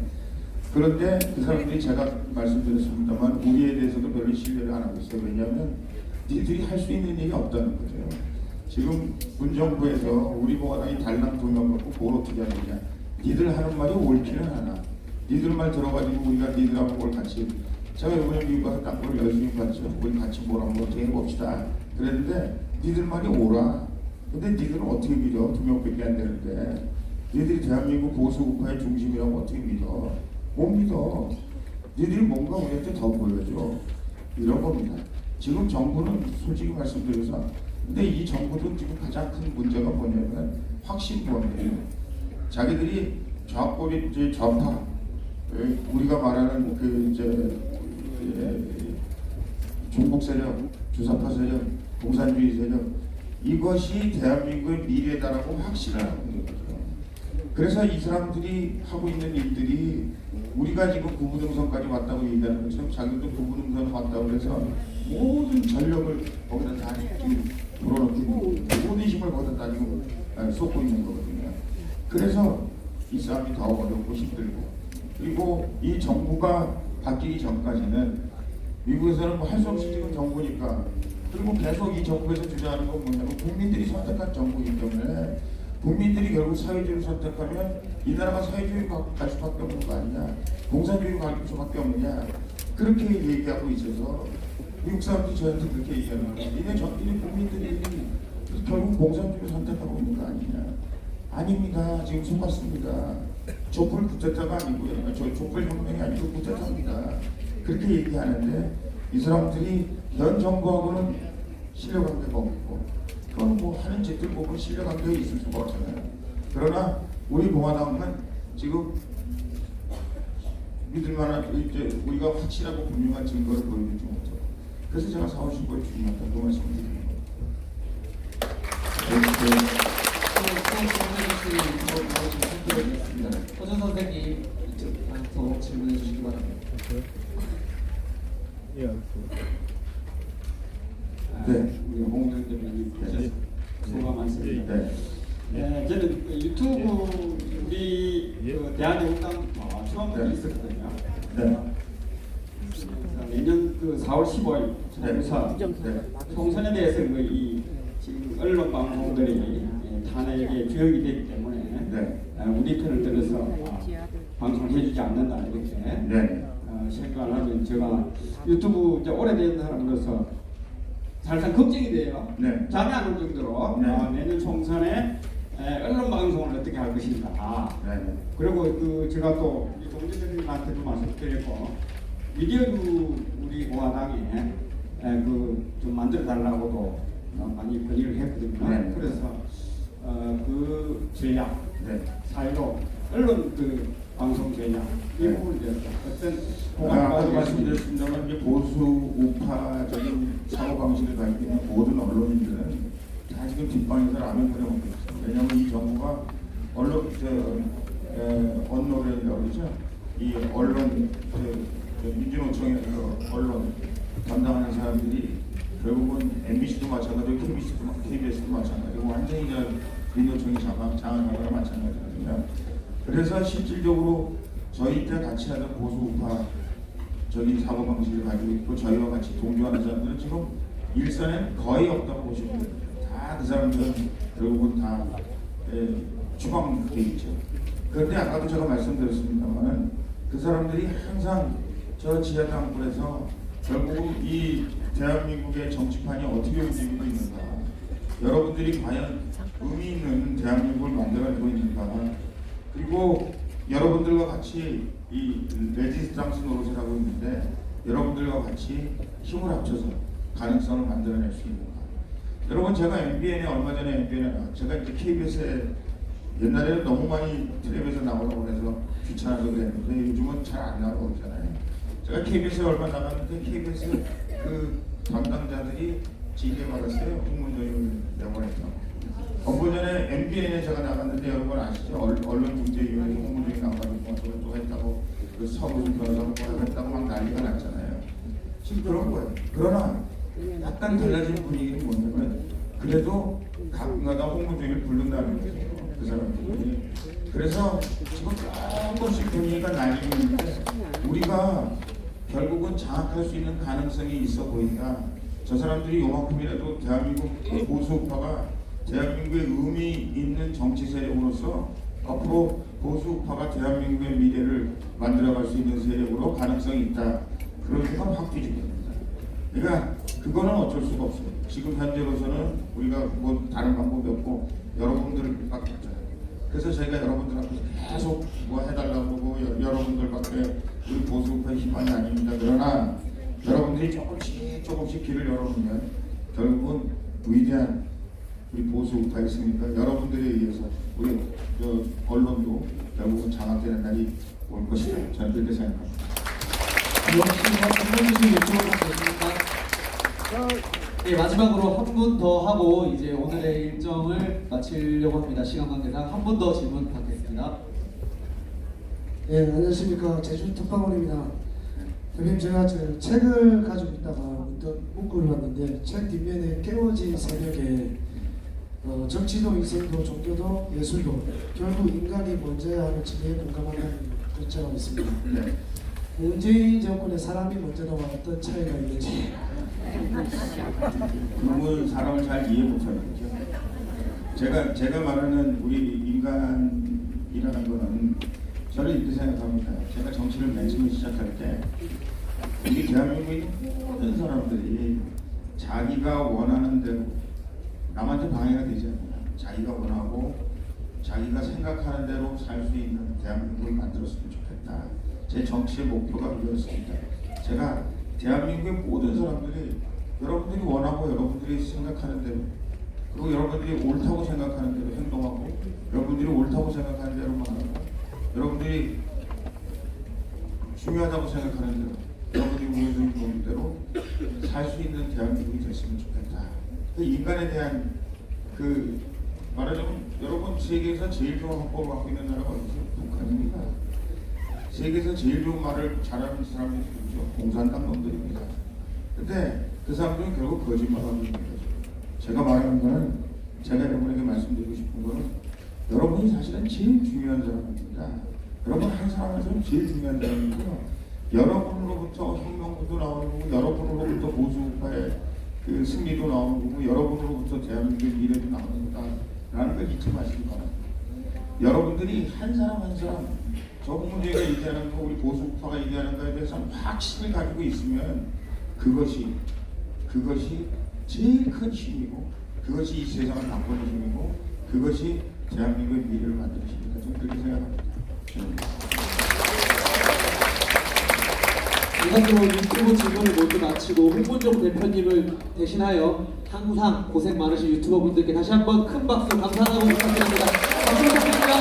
그런데 그 사람들이 제가 말씀드렸습니다만 우리에 대해서도 별로 신뢰를 안 하고 있어요. 왜냐하면 니들이 할 수 있는 얘기가 없다는 거죠. 지금 문정부에서 우리 봉화당이 달랑 2명 갖고 뭘 어떻게 하느냐. 니들 하는 말이 옳지는 않아. 니들 말 들어가지고 우리가 니들하고 뭘 같이 제가 이번에 미국 가서 땅굴을 열심히 봤죠. 우리 같이 뭘 한번 어떻게 해봅시다. 그랬는데 니들 말이 옳아. 근데 니들은 어떻게 믿어? 2명밖에 안 되는데 니들이 대한민국 보수국가의 중심이라고 어떻게 믿어? 못 믿어. 니들이 뭔가 우리한테 더 보여줘. 이런 겁니다. 지금 정부는 솔직히 말씀드려서 근데 이 정부도 지금 가장 큰 문제가 뭐냐면 확신범이에요. 자기들이 좌꼬리 이제 좌파 우리가 말하는 종북 세력, 주사파 세력, 공산주의 세력 이것이 대한민국의 미래다라고 확신을 하고 있는 거죠. 그래서 이 사람들이 하고 있는 일들이 우리가 지금 구부등선까지 왔다고 얘기하는 것처럼 자기도 구부등선 왔다고 해서 모든 전력을 거기다 다 지금 불어넣고 모든 힘을 거기다 다 지금 쏟고 있는 거거든요. 그래서 이 싸움이 더 어렵고 힘들고 그리고 이 정부가 바뀌기 전까지는 미국에서는 뭐 할 수 없이 지금 정부니까, 그리고 계속 이 정부에서 주장하는 건 뭐냐면 국민들이 선택한 정부이기 때문에 국민들이 결국 사회주의를 선택하면 이 나라가 사회주의 갈 수밖에 없는 거 아니냐, 공산주의 갈 수밖에 없느냐, 그렇게 얘기하고 있어서 미국 사람들이 저한테 그렇게 얘기하는 거예요. 이네 국민들이 결국 공산주의를 선택하고 있는 거 아니냐. 아닙니다. 지금 속았습니다. 촛불 쿠데타가 아니고요. 촛불 혁명이 아니고 쿠데타입니다. 그렇게 얘기하는데 이 사람들이 현 정부하고는 신뢰관계가 없고, 그건 뭐 하는 짓들 보고 신뢰관계가 있을 수가 없잖아요. 그러나 우리 공화당은 지금 믿을만한, 이제 우리가 확실하고 분명한 증거를 보여주지 못하고, 그래서 제가 4월 15일 중요하다고 말씀드립니다. 허준 선생님 더 질문해 주시기 바랍니다. 네, 우리 홍정 대표님 수고가 많습니다. 네. 저는 유튜브 우리 그 대한애국당 처음부터 네. 있었거든요. 네. 내년 그 4월 15일 총선 네. 총선에 대해서 이 지금 언론 방송들이 탄핵의 주역이 되기 때문에 네. 우리 편을 들어서 방송을 해주지 않는다 이렇게 네. 생각을 하면 제가 유튜브 이제 오래된 사람으로서 살짝 걱정이 돼요. 네. 잠이 안 올 정도로 네. 내년 총선에 언론 방송을 어떻게 할 것인가. 네. 그리고 그 제가 또 이 동지들한테도 말씀드렸고 미디어도 우리 공화당에 그 좀 만들어 달라고도 많이 건의를 했거든요. 네. 그래서 그 전략, 네. 사회로 언론 그 방송 전략 이 네. 부분에 대해서 어떤 아까도 공감을 말씀드렸습니다만 이제 보수 우파적인 사고 방식을 가지고 있는 모든 언론인들은 다 지금 뒷방에서 라면 끓여 먹고 있어요. 왜냐하면 이 정부가 언론 언론이라고 그러죠. 이 언론 민주노총의 언론 담당하는 사람들이 결국은 MBC도 마찬가지고 KBS도 마찬가지고 완전히 민노총이 장악하거나 마찬가지거든요. 그래서 실질적으로 저희 때 같이 하던 보수 우파 적인 사고 방식을 가지고 있고 저희와 같이 동조하는 사람들은 지금 일선에 거의 없다고 보시면 됩니다. 다 그 사람들은 결국은 다 추방돼 있죠. 그런데 아까도 제가 말씀드렸습니다만은 그 사람들이 항상 저 지하 당굴에서 결국은 이 대한민국의 정치판이 어떻게 움직이고 있는가, 여러분들이 과연 의미 있는 대한민국을 만들어내고 있는가, 그리고 여러분들과 같이 이 레지스탕스 노릇을 하고 있는데 여러분들과 같이 힘을 합쳐서 가능성을 만들어낼 수 있는가. 여러분, 제가 MBN에 얼마 전에 제가 이제 KBS에 옛날에는 너무 많이 텔레비에서 나오라고 해서 귀찮아서 그랬는데 요즘은 잘 안 나오고 있잖아요. 제가 KBS에 얼마 나갔는데 KBS 그 담당자들이 징계 받았어요. 홍문정을 내보냈죠. 얼마 전에 MBN에 제가 나갔는데 여러분 아시죠? 언론중재위원회 홍문정이 나가지고 또 했다고 그 서구준 변호사가 뭐라고 했다고 막 난리가 났잖아요. 지금 그런 거예요. 그러나 약간 달라진 분위기는 뭐냐면 그래도 가끔가다 홍문정을 부른다는 거예요. 그 사람들이. 그래서 지금 조금씩 분위기가 나뉘고 있는데 우리가 결국은 장악할 수 있는 가능성이 있어 보인다. 저 사람들이 요만큼이라도 대한민국 보수우파가 대한민국의 의미 있는 정치 세력으로서 앞으로 보수우파가 대한민국의 미래를 만들어갈 수 있는 세력으로 가능성이 있다. 그런 건 확 뒤집힙니다. 그러니까 그거는 어쩔 수가 없어요. 지금 현재로서는 우리가 뭐 다른 방법이 없고 여러분들밖에 없잖아요. 그래서 저희가 여러분들 앞에서 계속 뭐 해달라고 그러고 여러분들밖에 우리 보수우파의 희망이 아닙니다. 그러나 여러분들이 조금씩 길을 열어놓으면 결국은 위대한 우리 보수우파에 있으니까 여러분들에 의해서 우리 언론도 결국은 장악되는 날이 올 것이다. 저는 그렇게 생각합니다. 네, 마지막으로 한 분 더 하고 이제 오늘의 일정을 마치려고 합니다. 시간 관계상 한 분 더 질문 받겠습니다. 네, 안녕하십니까. 제주 톡방울입니다. 대표님, 제가 저 책을 가지고 있다가 문득 문구를 봤는데 책 뒷면에 깨워진 새벽에 정치도 인생도 종교도 예술도 결국 인간이 먼저야 하는 지혜에 공감한다는 여쭤보겠습니다. 네. 문재인 정권의 사람이 먼저 나와 어떤 차이가 있는지. 그분 사람을 잘 이해 못하는 거죠. 제가 말하는 우리 인간이라는 거는 저는 이렇게 생각합니다. 제가 정치를 맨 처음 시작할 때 우리 대한민국에 있는 모든 사람들이 자기가 원하는 대로 남한테 방해가 되지 않아요. 자기가 원하고 자기가 생각하는 대로 살 수 있는 대한민국을 만들었으면 좋겠다. 제 정치의 목표가 그거였습니다. 제가 대한민국의 모든 사람들이 여러분들이 원하고 여러분들이 생각하는 대로 그리고 여러분들이 옳다고 생각하는 대로 행동하고 여러분들이 옳다고 생각하는 대로 말하고 여러분들이 중요하다고 생각하는 대로 여러분들이 우려주는 좋은 대로 살 수 있는 대한민국이 됐으면 좋겠다. 그 인간에 대한 그 말하자면 여러분 세계에서 제일 좋은 헌법을 갖고 있는 나라가 어디죠? 북한입니다. 세계에서 제일 좋은 말을 잘하는 사람이 누구죠? 공산당 놈들입니다. 근데 그 사람들은 결국 거짓말하고 있는 거죠. 제가 말하는 거는 제가 여러분에게 말씀드리고 싶은 거는 여러분이 사실은 제일 중요한 사람입니다. 여러분 한 사람에서는 제일 중요한 사람이고요. 여러분으로부터 혁명도 나오는 거고 여러분으로부터 보수파의 그 승리도 나오는 거고 여러분으로부터 대한민국의 미래도 나오는 거다라는 걸 잊지 마시기 바랍니다. 여러분들이 한 사람 한 사람 정문재가 얘기하는 거 우리 보수파가 얘기하는 거에 대해서 확신을 가지고 있으면 그것이 제일 큰 힘이고 그것이 이 세상을 바꾸는 힘이고 그것이 대한민국의 미래를 만드는 힘이다. 저는 그렇게 생각합니다. 이것으로 유튜브 질문을 모두 마치고 홍문종 대표님을 대신하여 항상 고생 많으신 유튜버 분들께 다시 한번 큰 박수 감사하고 부탁드립니다. 박수 부탁드립니다.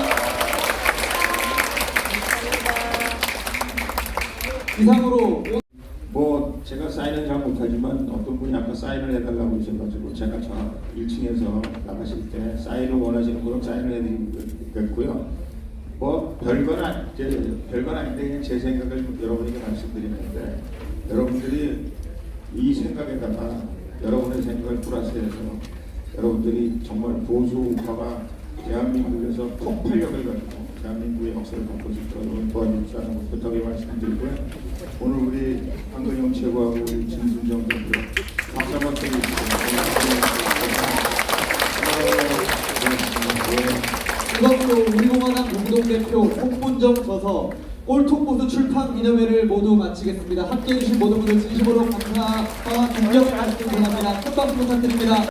이상으로 뭐 제가 사인은 잘 못하지만 어떤 분이 아까 사인을 해달라고 하셔가지고 제가 저 1층에서 나가실 때 사인을 원하시는 분은 사인을 해드리겠고요. 뭐 별건 아닌데 그냥 제 생각을 여러분에게 말씀드리는데 여러분들이 이 생각에다가 여러분의 생각을 플러스해서 여러분들이 정말 보수 우파가 대한민국에서 폭발력을 가지고 대한민국의 역사를 바꿀 수 있도록 도와주시라는 것 부탁에 말씀드리고요. 오늘 우리 황근영 최고하고 우리 진순정 대표 박수 한번 드리겠습니다. 이것으로 우리공화당 공동대표 홍문정 저서 꼴통보수 출판 기념회를 모두 마치겠습니다. 함께해 주신 모든 분들 진심으로 감사와 존경을 말씀드립니다. 큰 박수 부탁드립니다.